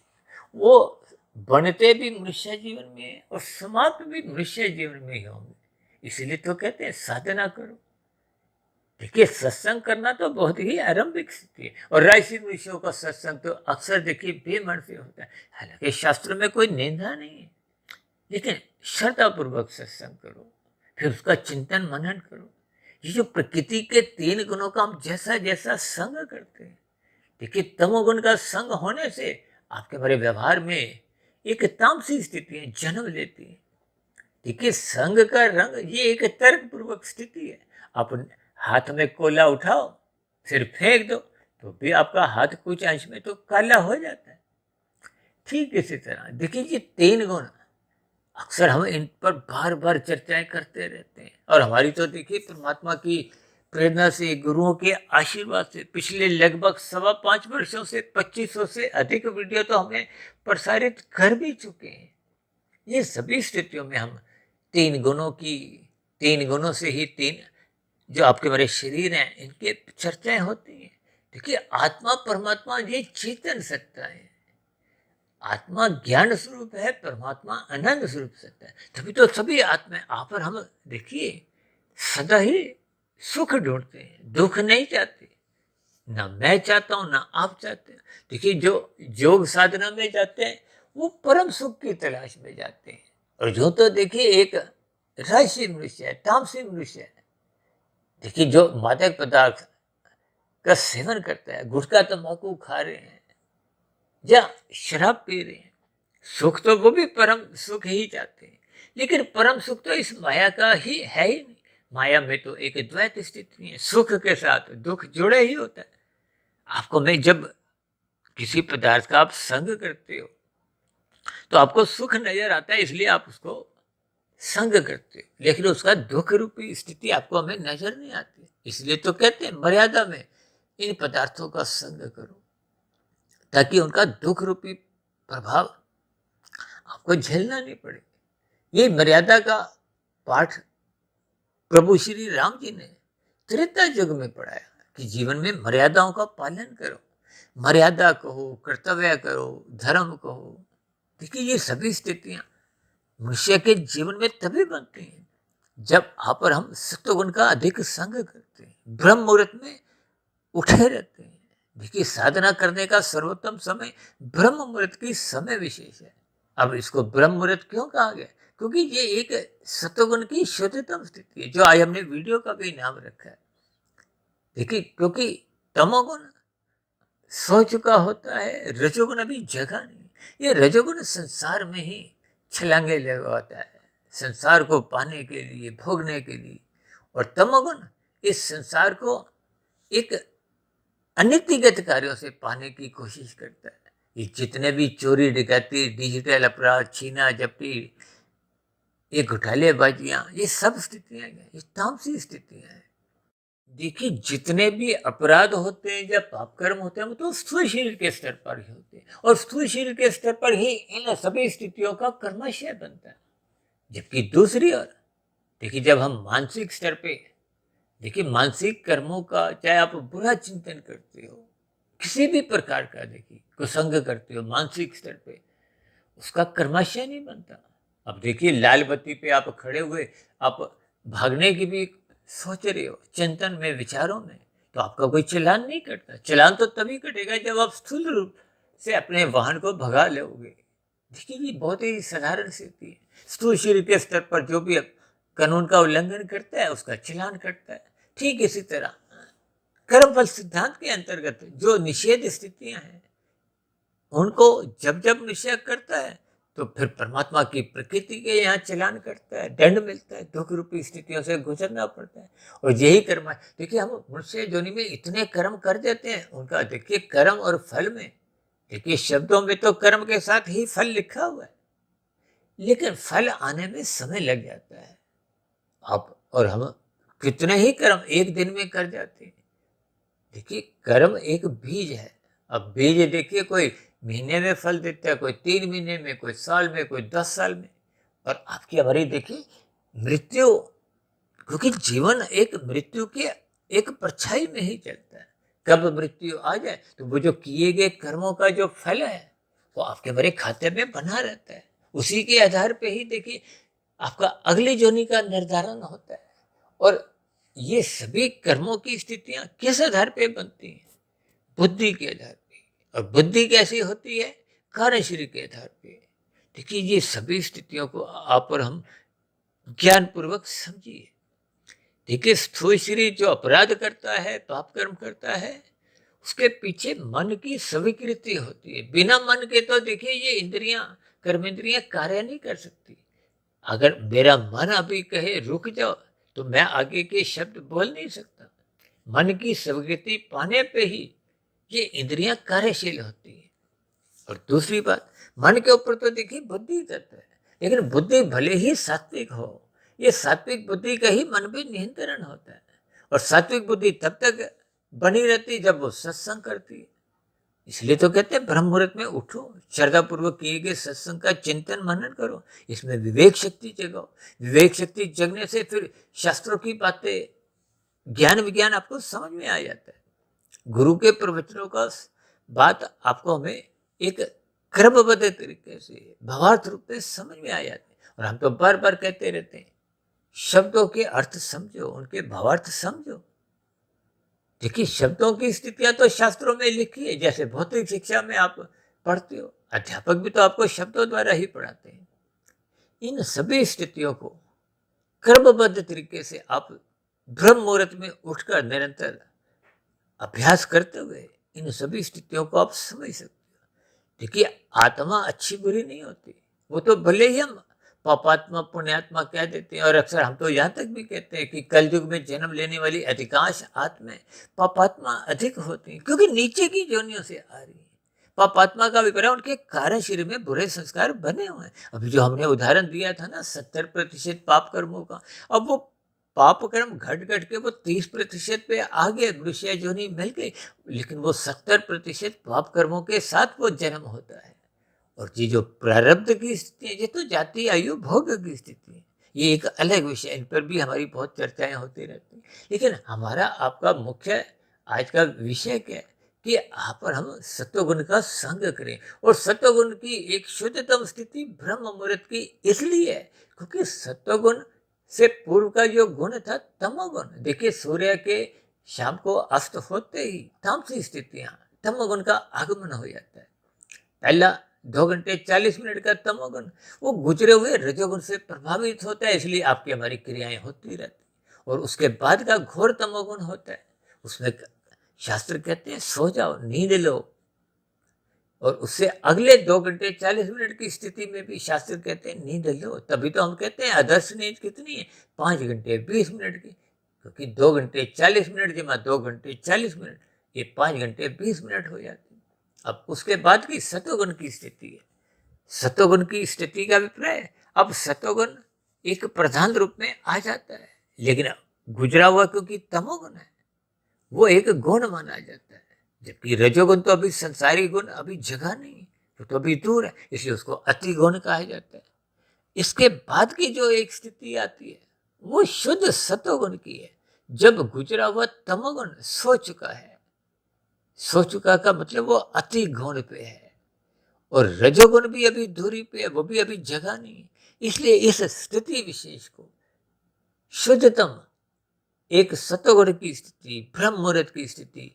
वो बनते भी मनुष्य जीवन में और समाप्त भी मनुष्य जीवन में ही होंगे। इसलिए तो कहते हैं साधना करो। देखिए सत्संग करना तो बहुत ही आरंभिक स्थिति है और राशि मनुष्यों का सत्संग तो अक्सर देखिए बेमन से होता है। हालांकि शास्त्र में कोई निंदा नहीं है, लेकिन श्रद्धापूर्वक सत्संग करो, फिर उसका चिंतन मनन करो। ये जो प्रकृति के 3 गुणों का हम जैसा जैसा संग करते हैं, देखिए तमोगुण का संग होने से आपके हमारे व्यवहार में एक तामसी स्थिति जन्म लेती है। देखिए संग का रंग ये एक तर्क पूर्वक स्थिति है। आप हाथ में कोला उठाओ फिर फेंक दो तो भी आपका हाथ कुछ अंश में तो काला हो जाता है। ठीक इसी तरह देखिए ये 3 गुण अक्सर हम इन पर बार बार चर्चाएं करते रहते हैं और हमारी तो देखिए परमात्मा की प्रेरणा से, गुरुओं के आशीर्वाद से पिछले लगभग 5.25 वर्षों से 2500 से अधिक वीडियो तो हमें प्रसारित कर भी चुके हैं। ये सभी स्थितियों में हम 3 गुणों से ही 3 जो आपके हमारे शरीर हैं इनके चर्चाएं होती हैं। देखिए आत्मा परमात्मा ये चेतन सत्ता है, आत्मा ज्ञान स्वरूप है, परमात्मा आनंद स्वरूप सत्ता है। तभी तो सभी आत्मा आप और हम देखिए सदा ही सुख ढूंढते हैं, दुख नहीं चाहते। ना मैं चाहता हूं ना आप चाहते हैं। देखिए जो योग साधना में जाते हैं वो परम सुख की तलाश में जाते हैं और जो तो देखिए एक राशि मनुष्य है, तामसी मनुष्य है। देखिए जो मादक पदार्थ का सेवन करता है, गुटखा तंबाकू खा रहे हैं या शराब पी रहे हैं, सुख तो वो भी परम सुख ही चाहते हैं, लेकिन परम सुख तो इस माया का ही है ही नहीं। माया में तो एक द्वैत स्थिति है, सुख के साथ दुख जुड़े ही होता है। आपको मैं जब किसी पदार्थ का आप संग करते हो तो आपको सुख नजर आता है, इसलिए आप उसको संग करते हो, लेकिन उसका दुख रूपी स्थिति आपको हमें नजर नहीं आती। इसलिए तो कहते हैं मर्यादा में इन पदार्थों का संग करो ताकि उनका दुख रूपी प्रभाव आपको झेलना नहीं पड़े। ये मर्यादा का पाठ प्रभु श्री राम जी ने त्रेता युग में पढ़ाया कि जीवन में मर्यादाओं का पालन करो। मर्यादा कहो, कर्तव्य करो, धर्म कहो। देखिए ये सभी स्थितियां मनुष्य के जीवन में तभी बनती हैं जब आप और हम सत्वगुण का अधिक संग करते हैं, ब्रह्म मुहूर्त में उठे रहते हैं। देखिए साधना करने का सर्वोत्तम समय ब्रह्म मुहूर्त की समय विशेष है। अब इसको ब्रह्म मुहूर्त क्यों कहा गया? क्योंकि ये एक सत्वगुण की शुद्धतम स्थिति है, जो आज हमने वीडियो का भी नाम रखा है। देखिए क्योंकि तमोगुण सो चुका होता है, रजोगुण अभी जगा नहीं। ये रजोगुण संसार में ही छलांगे लगाता है, संसार को पाने के लिए, भोगने के लिए, और तमोगुण इस संसार को एक अनीतिगत कार्यों से पाने की कोशिश करता है। ये जितने भी चोरी डकैती, डिजिटल अपराध, छीना झपटी, ये घोटालेबाजियां, ये सब स्थितियां हैं, ये तामसी स्थितियां हैं। देखिए जितने भी अपराध होते हैं या पाप कर्म होते हैं वो तो स्थूल शरीर के स्तर पर ही होते हैं और स्थूल शरीर के स्तर पर ही इन सभी स्थितियों का कर्माशय बनता है। जबकि दूसरी ओर देखिए जब हम मानसिक स्तर पे देखिए मानसिक कर्मों का, चाहे आप बुरा चिंतन करते हो, किसी भी प्रकार का देखिए कुसंग करते हो मानसिक स्तर पे, उसका कर्माशय नहीं बनता। अब देखिए लाल बत्ती पे आप खड़े हुए, आप भागने की भी सोच रहे हो चिंतन में, विचारों में, तो आपका कोई चालान नहीं कटता। चालान तो तभी कटेगा जब आप स्थूल रूप से अपने वाहन को भगा लोगे। देखिए ये बहुत ही साधारण स्थिति है। स्थूल शरीर के स्तर पर जो भी कानून का उल्लंघन करता है उसका चालान कटता है। ठीक इसी तरह कर्म फल सिद्धांत के अंतर्गत जो निषेध स्थितियां हैं उनको जब जब निश्चय करता है तो फिर परमात्मा की प्रकृति के यहाँ चलान करता है, दंड मिलता है, दुख रूपी स्थितियों से गुजरना पड़ता है। और यही कर्म है। देखिए हम मनुष्य योनि में इतने कर्म कर देते हैं, उनका देखिए कर्म और फल में, देखिए शब्दों में तो कर्म के साथ ही फल लिखा हुआ है, लेकिन फल आने में समय लग जाता है। अब और हम कितने ही कर्म एक दिन में कर जाते हैं। देखिए कर्म एक बीज है। अब बीज देखिए कोई महीने में फल देता है, कोई 3 महीने में, कोई साल में, कोई 10 साल में। और आपकी हमारी देखिए मृत्यु, क्योंकि जीवन एक मृत्यु के एक परछाई में ही चलता है। कब मृत्यु आ जाए तो वो जो किए गए कर्मों का जो फल है वो आपके हमारे खाते में बना रहता है। उसी के आधार पे ही देखिए आपका अगली जोनी का निर्धारण होता है। और ये सभी कर्मों की स्थितियां किस आधार पे बनती हैं? बुद्धि के आधार पे। और बुद्धि कैसी होती है? कार्यशरीर के आधार पे। देखिए ये सभी स्थितियों को आप और हम ज्ञान पूर्वक समझिए। देखिए स्थूल शरीर जो अपराध करता है, पाप कर्म करता है, उसके पीछे मन की स्वीकृति होती है। बिना मन के तो देखिए ये इंद्रियां, कर्मेंद्रियां कार्य नहीं कर सकती। अगर मेरा मन अभी कहे रुक जाओ तो मैं आगे के शब्द बोल नहीं सकता। मन की स्वीकृति पाने पे ही ये इंद्रियां कार्यशील होती है। और दूसरी बात, मन के ऊपर तो देखिए बुद्धि तत्व है, लेकिन बुद्धि भले ही सात्विक हो, ये सात्विक बुद्धि का ही मन में नियंत्रण होता है। और सात्विक बुद्धि तब तक बनी रहती जब वो सत्संग करती है। इसलिए तो कहते हैं ब्रह्म मुहूर्त में उठो, श्रद्धा पूर्वक किए गए सत्संग का चिंतन मनन करो, इसमें विवेक शक्ति जगाओ। विवेक शक्ति जगने से फिर शास्त्रों की बातें, ज्ञान विज्ञान आपको समझ में आ जाता है। गुरु के प्रवचनों का बात आपको हमें एक क्रमबद्ध तरीके से भावार्थ रूप में समझ में आ जाते हैं। और हम तो बार बार कहते रहते हैं शब्दों के अर्थ समझो, उनके भावार्थ समझो। देखिए शब्दों की स्थितियां तो शास्त्रों में लिखी है, जैसे भौतिक शिक्षा में आप पढ़ते हो, अध्यापक भी तो आपको शब्दों द्वारा ही पढ़ाते हैं। इन सभी स्थितियों को क्रमबद्ध तरीके से आप ब्रह्म मुहूर्त में उठकर निरंतर अभ्यास करते हुए इन सभी स्थितियों को आप समझ सकते हो। देखिए आत्मा अच्छी बुरी नहीं होती, वो तो भले ही हम पापात्मा पुण्यात्मा कह देते हैं। और अक्सर हम तो यहाँ तक भी कहते हैं कि कलयुग में जन्म लेने वाली अधिकांश आत्माएं पापात्मा अधिक होती हैं, क्योंकि नीचे की योनियों से आ रही है। पापात्मा का अभिप्राय उनके कारण शरीर में बुरे संस्कार बने हुए हैं। अभी जो हमने उदाहरण दिया था ना 70% पाप कर्मों का, अब वो पाप कर्म घट घट के वो 30% पे आ गए, मनुष्य योनि मिल गई, लेकिन वो 70% पाप कर्मों के साथ वो जन्म होता है। और ये जो प्रारब्ध की स्थिति है ये तो जाति आयु भोग की स्थिति है, ये एक अलग विषय, इन पर भी हमारी बहुत चर्चाएं होती रहती हैं। लेकिन हमारा आपका मुख्य आज का विषय क्या है कि आप और हम सत्वगुण का संग करें। और सत्वगुण की एक शुद्धतम स्थिति ब्रह्म मुहूर्त की इसलिए है क्योंकि सत्वगुण से पूर्व का जो गुण था तमोगुण, देखिए सूर्य के शाम को अस्त होते ही तामसी स्थितियां, तमोगुण का आगमन हो जाता है। पहला 2 घंटे 40 मिनट का तमोगुण वो गुजरे हुए रजोगुण से प्रभावित होता है, इसलिए आपकी हमारी क्रियाएं होती रहती। और उसके बाद का घोर तमोगुण होता है, उसमें शास्त्र कहते हैं सो जाओ, नींद लो। और उससे अगले 2 घंटे 40 मिनट की स्थिति में भी शास्त्र कहते हैं नींद लो। तभी तो हम कहते हैं आदर्श नींद कितनी है? 5 घंटे 20 मिनट की, क्योंकि 2 घंटे 40 मिनट जमा 2 घंटे 40 मिनट, ये 5 घंटे 20 मिनट हो जाते हैं। अब उसके बाद की सत्वगुण की स्थिति है। सत्वगुण की स्थिति का अभिप्राय है अब सत्वगुण एक प्रधान रूप में आ जाता है, लेकिन गुजरा हुआ क्योंकि तमोगुण है वो एक गुण माना जाता है। जबकि रजोगुण तो अभी संसारी गुण अभी जगह नहीं है, तो अभी दूर है, इसलिए उसको अति गुण कहा जाता है। इसके बाद की जो एक स्थिति आती है वो शुद्ध सत्वगुण की है, जब गुजरा हुआ तमोगुण सो चुका है। सो चुका का मतलब वो अति गुण पे है, और रजोगुण भी अभी दूरी पे है, वो भी अभी जगह नहीं है। इसलिए इस स्थिति विशेष को शुद्धतम एक सत्वगुण की स्थिति, ब्रह्म मुहूर्त की स्थिति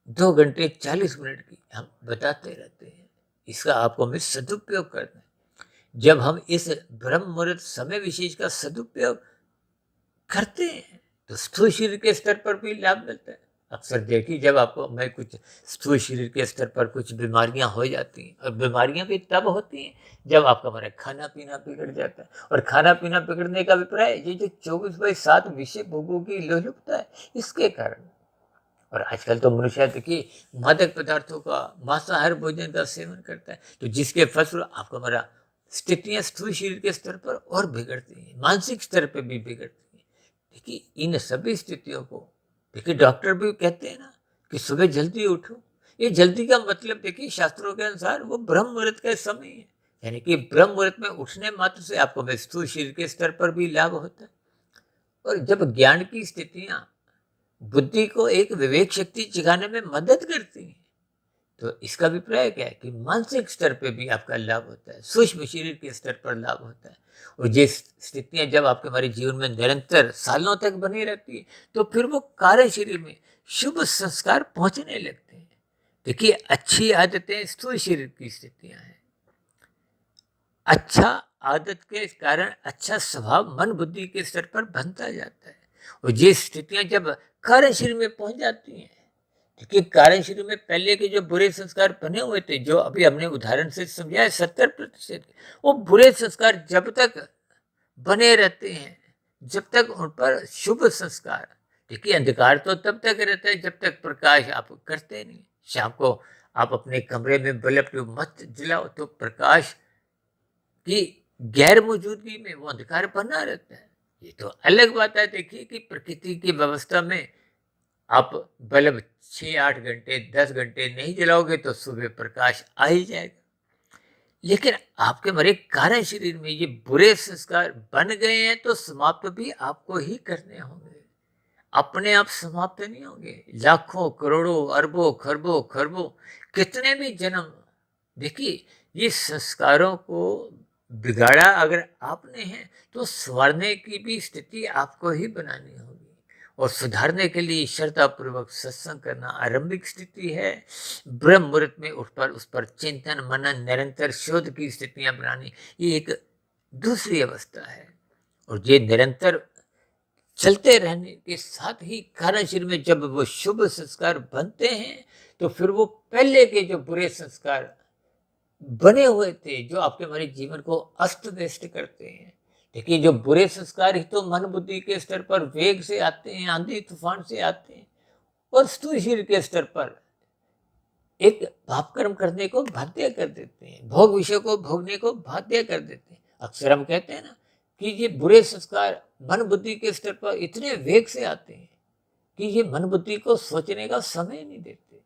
2 घंटे 40 मिनट की हम बताते रहते हैं। इसका आपको हमें सदुपयोग करना है। जब हम इस ब्रह्म मुहूर्त समय विशेष का सदुपयोग करते हैं तो स्थूल शरीर के स्तर पर भी लाभ मिलता है। अक्सर देखिए जब आपको मैं कुछ स्थूल शरीर के स्तर पर कुछ बीमारियां हो जाती हैं, और बीमारियां भी तब होती हैं जब आपका हमारा खाना पीना बिगड़ जाता है। और खाना पीना बिगड़ने का अभिप्राय ये जो 24/7 विषय भोगों की लोलुपता है, इसके कारण। और आजकल तो मनुष्य देखिए मादक पदार्थों का, मांसाहार भोजन का सेवन करता है, तो जिसके फलस्वरूप आपका हमारा स्थितियां स्थूल शरीर के स्तर पर और बिगड़ती हैं, मानसिक स्तर पर भी बिगड़ती हैं। देखिए इन सभी स्थितियों को देखिए डॉक्टर भी कहते हैं ना कि सुबह जल्दी उठो। ये जल्दी का मतलब देखिए शास्त्रों के अनुसार वो ब्रह्म मुहूर्त का समय है, यानी कि ब्रह्म मुहूर्त में उठने मात्र से आपको स्थूल शरीर के स्तर पर भी लाभ होता है। और जब ज्ञान की स्थितियां बुद्धि को एक विवेक शक्ति जगाने में मदद करती है, तो इसका अभिप्राय क्या है कि मानसिक स्तर पे भी आपका लाभ होता है, सूक्ष्म शरीर के स्तर पर लाभ होता है। और ये स्थितियां जब आपके हमारे जीवन में निरंतर सालों तक बनी रहती है, तो फिर वो कार्य शरीर में शुभ संस्कार पहुंचने लगते हैं। देखिए अच्छी आदतें स्थूल शरीर की स्थितियां हैं। अच्छा आदत के कारण अच्छा स्वभाव मन बुद्धि के स्तर पर बनता जाता है। और ये स्थितियां जब कार्य शरीर में पहुंच जाती हैं, देखिए कार्य शरीर में पहले के जो बुरे संस्कार बने हुए थे, जो अभी हमने उदाहरण से समझाया 70%, वो बुरे संस्कार जब तक बने रहते हैं, जब तक उन पर शुभ संस्कार, देखिए अंधकार तो तब तक रहता है जब तक प्रकाश आप करते नहीं। शाम को आप अपने कमरे में बल्ब ट्यूब मत जलाओ, तो प्रकाश की गैर मौजूदगी में वो अंधकार बना रहता है। ये तो अलग बात है देखिए कि प्रकृति की व्यवस्था में आप बल्ब 6-8 घंटे 10 घंटे नहीं जलाओगे तो सुबह प्रकाश आ ही जाएगा। लेकिन आपके हमारे कार्य शरीर में ये बुरे संस्कार बन गए हैं, तो समाप्त भी आपको ही करने होंगे, अपने आप समाप्त नहीं होंगे। लाखों करोड़ों अरबों खरबों खरबों कितने भी जन्म, देखिए ये संस्कारों को बिगाड़ा अगर आपने है, तो संवारने की भी स्थिति आपको ही बनानी होगी। और सुधारने के लिए श्रद्धा पूर्वक सत्संग करना आरंभिक स्थिति है। ब्रह्म मुहूर्त में उठ पर उस पर चिंतन मनन निरंतर शोध की स्थितियां बनानी, ये एक दूसरी अवस्था है। और ये निरंतर चलते रहने के साथ ही कार्य शरीर में जब वो शुभ संस्कार बनते हैं, तो फिर वो पहले के जो बुरे संस्कार बने हुए थे, जो आपके हमारे जीवन को अस्त व्यस्त करते हैं, देखिए जो बुरे संस्कार ही तो मन बुद्धि के स्तर पर वेग से आते हैं, आंधी तूफान से आते हैं, और स्थूल शरीर के स्तर पर एक पाप कर्म करने को बाध्य कर देते हैं, भोग विषय को भोगने को बाध्य कर देते हैं। अक्सर हम कहते हैं ना कि ये बुरे संस्कार मन बुद्धि के स्तर पर इतने वेग से आते हैं कि ये मन बुद्धि को सोचने का समय नहीं देते,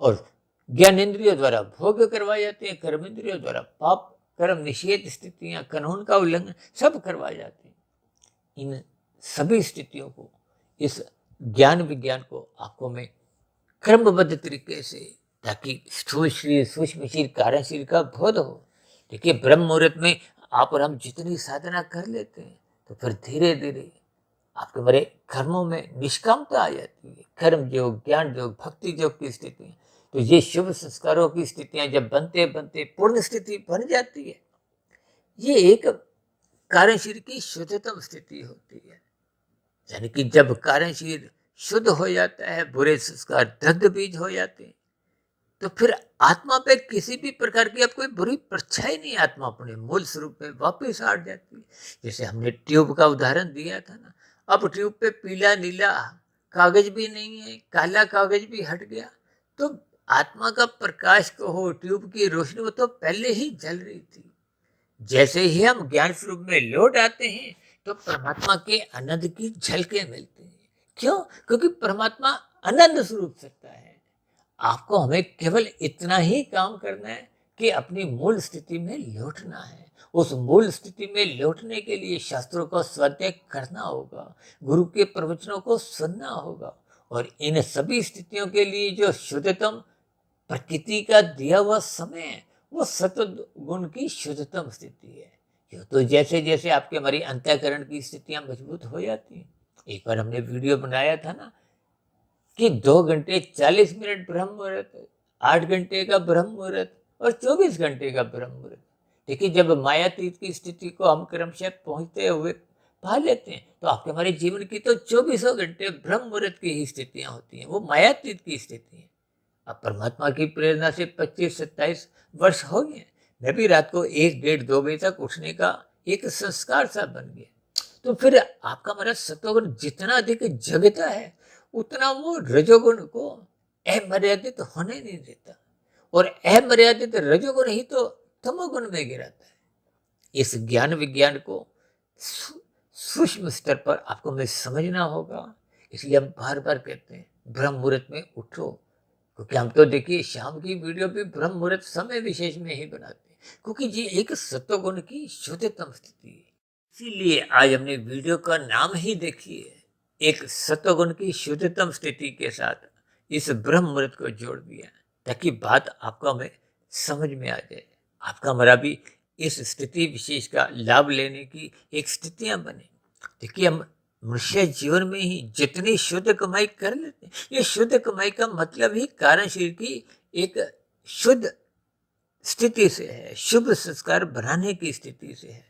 और ज्ञानेन्द्रियों द्वारा भोग करवाए जाते हैं, कर्मेंद्रियों द्वारा पाप कर्म निषेध स्थितियां, कानून का उल्लंघन सब करवाए जाते हैं। इन सभी स्थितियों को, इस ज्ञान विज्ञान को आपको मैं क्रमबद्ध तरीके से, ताकि स्थूल शरीर सूक्ष्म शरीर कार्य शरीर का बोध हो। देखिए ब्रह्म मुहूर्त में आप और हम जितनी साधना कर लेते हैं, तो फिर धीरे धीरे आपके मेरे कर्मों में निष्कामता आ जाती है। कर्म योग, ज्ञान योग, भक्ति योग की स्थिति, तो ये शुभ संस्कारों की स्थितियां जब बनते बनते पूर्ण स्थिति बन जाती है, ये एक कार्य शरीर की शुद्धतम स्थिति होती है। यानी कि जब कार्य शरीर शुद्ध हो जाता है, बुरे संस्कार दग्ध बीज हो जाते हैं, तो फिर आत्मा पे किसी भी प्रकार की अब कोई बुरी परछाई नहीं, आत्मा अपने मूल स्वरूप में वापस आ जाती है। जैसे हमने ट्यूब का उदाहरण दिया था ना, अब ट्यूब पे पीला नीला कागज भी नहीं है, काला कागज भी हट गया, तो आत्मा का प्रकाश कहो, ट्यूब की रोशनी, वो तो पहले ही जल रही थी। जैसे ही हम ज्ञान स्वरूप में लौट आते हैं, तो परमात्मा के आनंद की झलकें मिलती हैं। क्यों? क्योंकि परमात्मा आनंद स्वरूप सत्ता है। आपको हमें केवल इतना ही काम करना है कि अपनी मूल स्थिति में लौटना है। उस मूल स्थिति में लौटने के लिए शास्त्रों का स्वाध्याय करना होगा, गुरु के प्रवचनों को सुनना होगा, और इन सभी स्थितियों के लिए जो शुद्धतम प्रकृति का दिया हुआ समय है, वो सत्व गुण की शुद्धतम स्थिति है। ये तो जैसे जैसे आपके हमारी अंतःकरण की स्थितियां मजबूत हो जाती हैं। एक बार हमने वीडियो बनाया था ना कि 2 घंटे 40 मिनट ब्रह्म मुहूर्त, 8 घंटे का ब्रह्म मुहूर्त और 24 घंटे का ब्रह्म मुहूर्त। देखिए जब मायातीत की स्थिति को हम क्रमशः पहुंचते हुए पा लेते हैं तो आपके हमारे जीवन की तो 24 घंटे ब्रह्म मुहूर्त की ही स्थितियां होती हैं, वो मायातीत की स्थिति है। अब परमात्मा की प्रेरणा से 25-27 वर्ष हो गए, मैं भी रात को 1, 1:30, 2 बजे तक उठने का एक संस्कार सा बन गया। तो फिर आपका हमारा सत्वगुण जितना अधिक जगता है उतना वो रजोगुण को अमर्यादित होने नहीं देता, और अमर्यादित रजोगुण ही तो तमोगुण में गिराता है। इस ज्ञान विज्ञान को सूक्ष्म स्तर पर आपको हमें समझना होगा। इसलिए हम बार बार कहते हैं ब्रह्म मुहूर्त में उठो, क्योंकि हम तो देखिए शाम की वीडियो भी ब्रह्म मुहूर्त समय विशेष में ही बनाते हैं, क्योंकि ये एक सत्वगुण की शुद्धतम स्थिति है। इसीलिए आज हमने वीडियो का नाम ही देखिए, एक सत्वगुण की शुद्धतम स्थिति के साथ इस ब्रह्म मुहूर्त को जोड़ दिया, ताकि बात आपको हमें समझ में आ जाए, आपका हमारा भी इस स्थिति विशेष का लाभ लेने की एक स्थितियां बने। देखिए हम मनुष्य जीवन में ही जितनी शुद्ध कमाई कर लेते हैं, ये शुद्ध कमाई का मतलब ही कारण शरीर की एक शुद्ध स्थिति से है, शुभ संस्कार बनाने की स्थिति से है।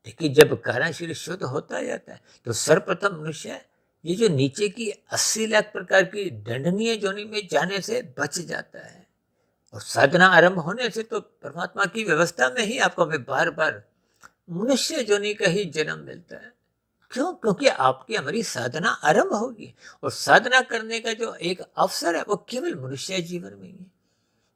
देखिए जब कारण शरीर शुद्ध होता जाता है तो सर्वप्रथम मनुष्य ये जो नीचे की 80 लाख प्रकार की दंडनीय योनि में जाने से बच जाता है, और साधना आरंभ होने से तो परमात्मा की व्यवस्था में ही आपको हमें बार बार मनुष्य योनि का ही जन्म मिलता है। क्यों? क्योंकि आपकी हमारी साधना आरंभ होगी, और साधना करने का जो एक अवसर है वो केवल मनुष्य जीवन में ही है।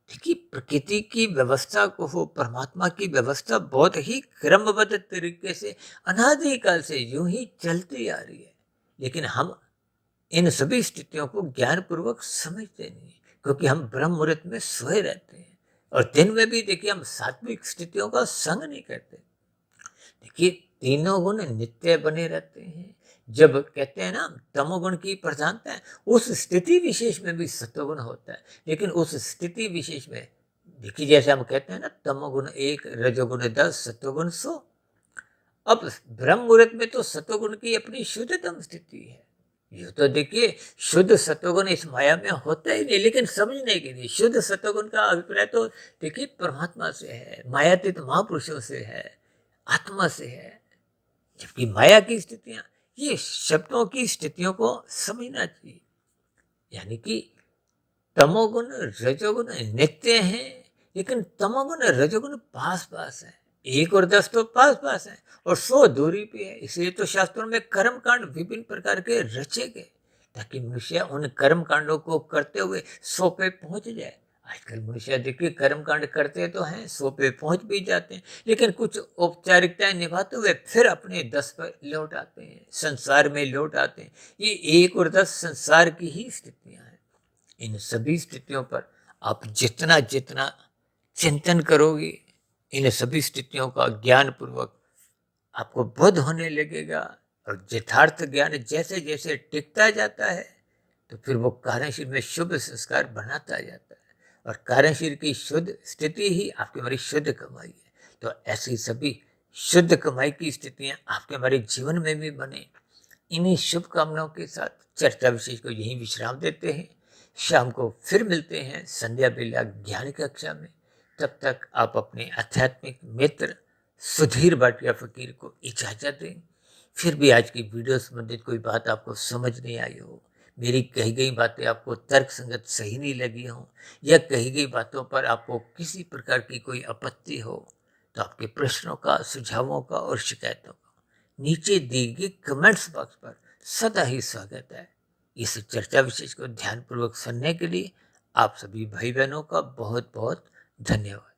देखिए प्रकृति की व्यवस्था को हो, परमात्मा की व्यवस्था बहुत ही क्रमबद्ध तरीके से अनादिकाल से यूं ही चलती आ रही है, लेकिन हम इन सभी स्थितियों को ज्ञान पूर्वक समझते नहीं, क्योंकि हम ब्रह्म मुहूर्त में सोए रहते हैं, और दिन में भी देखिए हम सात्विक स्थितियों का संग नहीं करते। देखिए तीनों गुण नित्य बने रहते हैं। जब कहते हैं ना तमोगुण की प्रधानता है, उस स्थिति विशेष में भी सत्वगुण होता है, लेकिन उस स्थिति विशेष में देखिए जैसे हम कहते हैं ना तमोगुण 1, रजोगुण 10, सत्वगुण 100। अब ब्रह्म मुहूर्त में तो सत्वगुण की अपनी शुद्धतम स्थिति है। ये तो देखिए शुद्ध सत्वगुण इस माया में होता ही नहीं, लेकिन समझने के लिए शुद्ध सत्वगुण का अभिप्राय तो देखिए परमात्मा से है, मायातीत महापुरुषों से है, आत्मा से है। जबकि माया की स्थितियां, ये शब्दों की स्थितियों को समझना चाहिए। यानी कि तमोगुण रजोगुण नित्य हैं, लेकिन तमोगुण रजोगुण पास पास है। 1 और 10 तो पास पास है, और 100 दूरी पे है। इसलिए तो शास्त्रों में कर्म कांड विभिन्न प्रकार के रचे गए, ताकि मनुष्य उन कर्म कांडों को करते हुए 100 पे पहुंच जाए। आजकल मनुष्य देखिए कर्म कांड करते तो हैं, 100 पे पहुंच भी जाते हैं, लेकिन कुछ औपचारिकताएं निभाते हुए फिर अपने 10 पर लौट आते हैं, संसार में लौट आते हैं। ये 1 और 10 संसार की ही स्थितियां हैं। इन सभी स्थितियों पर आप जितना जितना चिंतन करोगे, इन सभी स्थितियों का ज्ञान पूर्वक आपको बोध होने लगेगा, और यथार्थ ज्ञान जैसे जैसे टिकता जाता है तो फिर वो कार्यशील में शुभ संस्कार बनाता जाता है, और कार्यशील की शुद्ध स्थिति ही आपकी हमारी शुद्ध कमाई है। तो ऐसी सभी शुद्ध कमाई की स्थितियां आपके हमारे जीवन में भी बने, इन्हीं शुभकामनाओं के साथ चर्चा विशेष को यहीं विश्राम देते हैं। शाम को फिर मिलते हैं संध्या बेला ज्ञान कक्षा में। तब तक आप अपने आध्यात्मिक मित्र सुधीर भाटिया फकीर को इजाजत दें। फिर भी आज की वीडियो संबंधित कोई बात आपको समझ नहीं आई हो, मेरी कही गई बातें आपको तर्क संगत सही नहीं लगी हो, या कही गई बातों पर आपको किसी प्रकार की कोई आपत्ति हो, तो आपके प्रश्नों का, सुझावों का और शिकायतों का नीचे दी गई कमेंट्स बॉक्स पर सदा ही स्वागत है। इस चर्चा विशेष को ध्यानपूर्वक सुनने के लिए आप सभी भाई बहनों का बहुत बहुत धन्यवाद।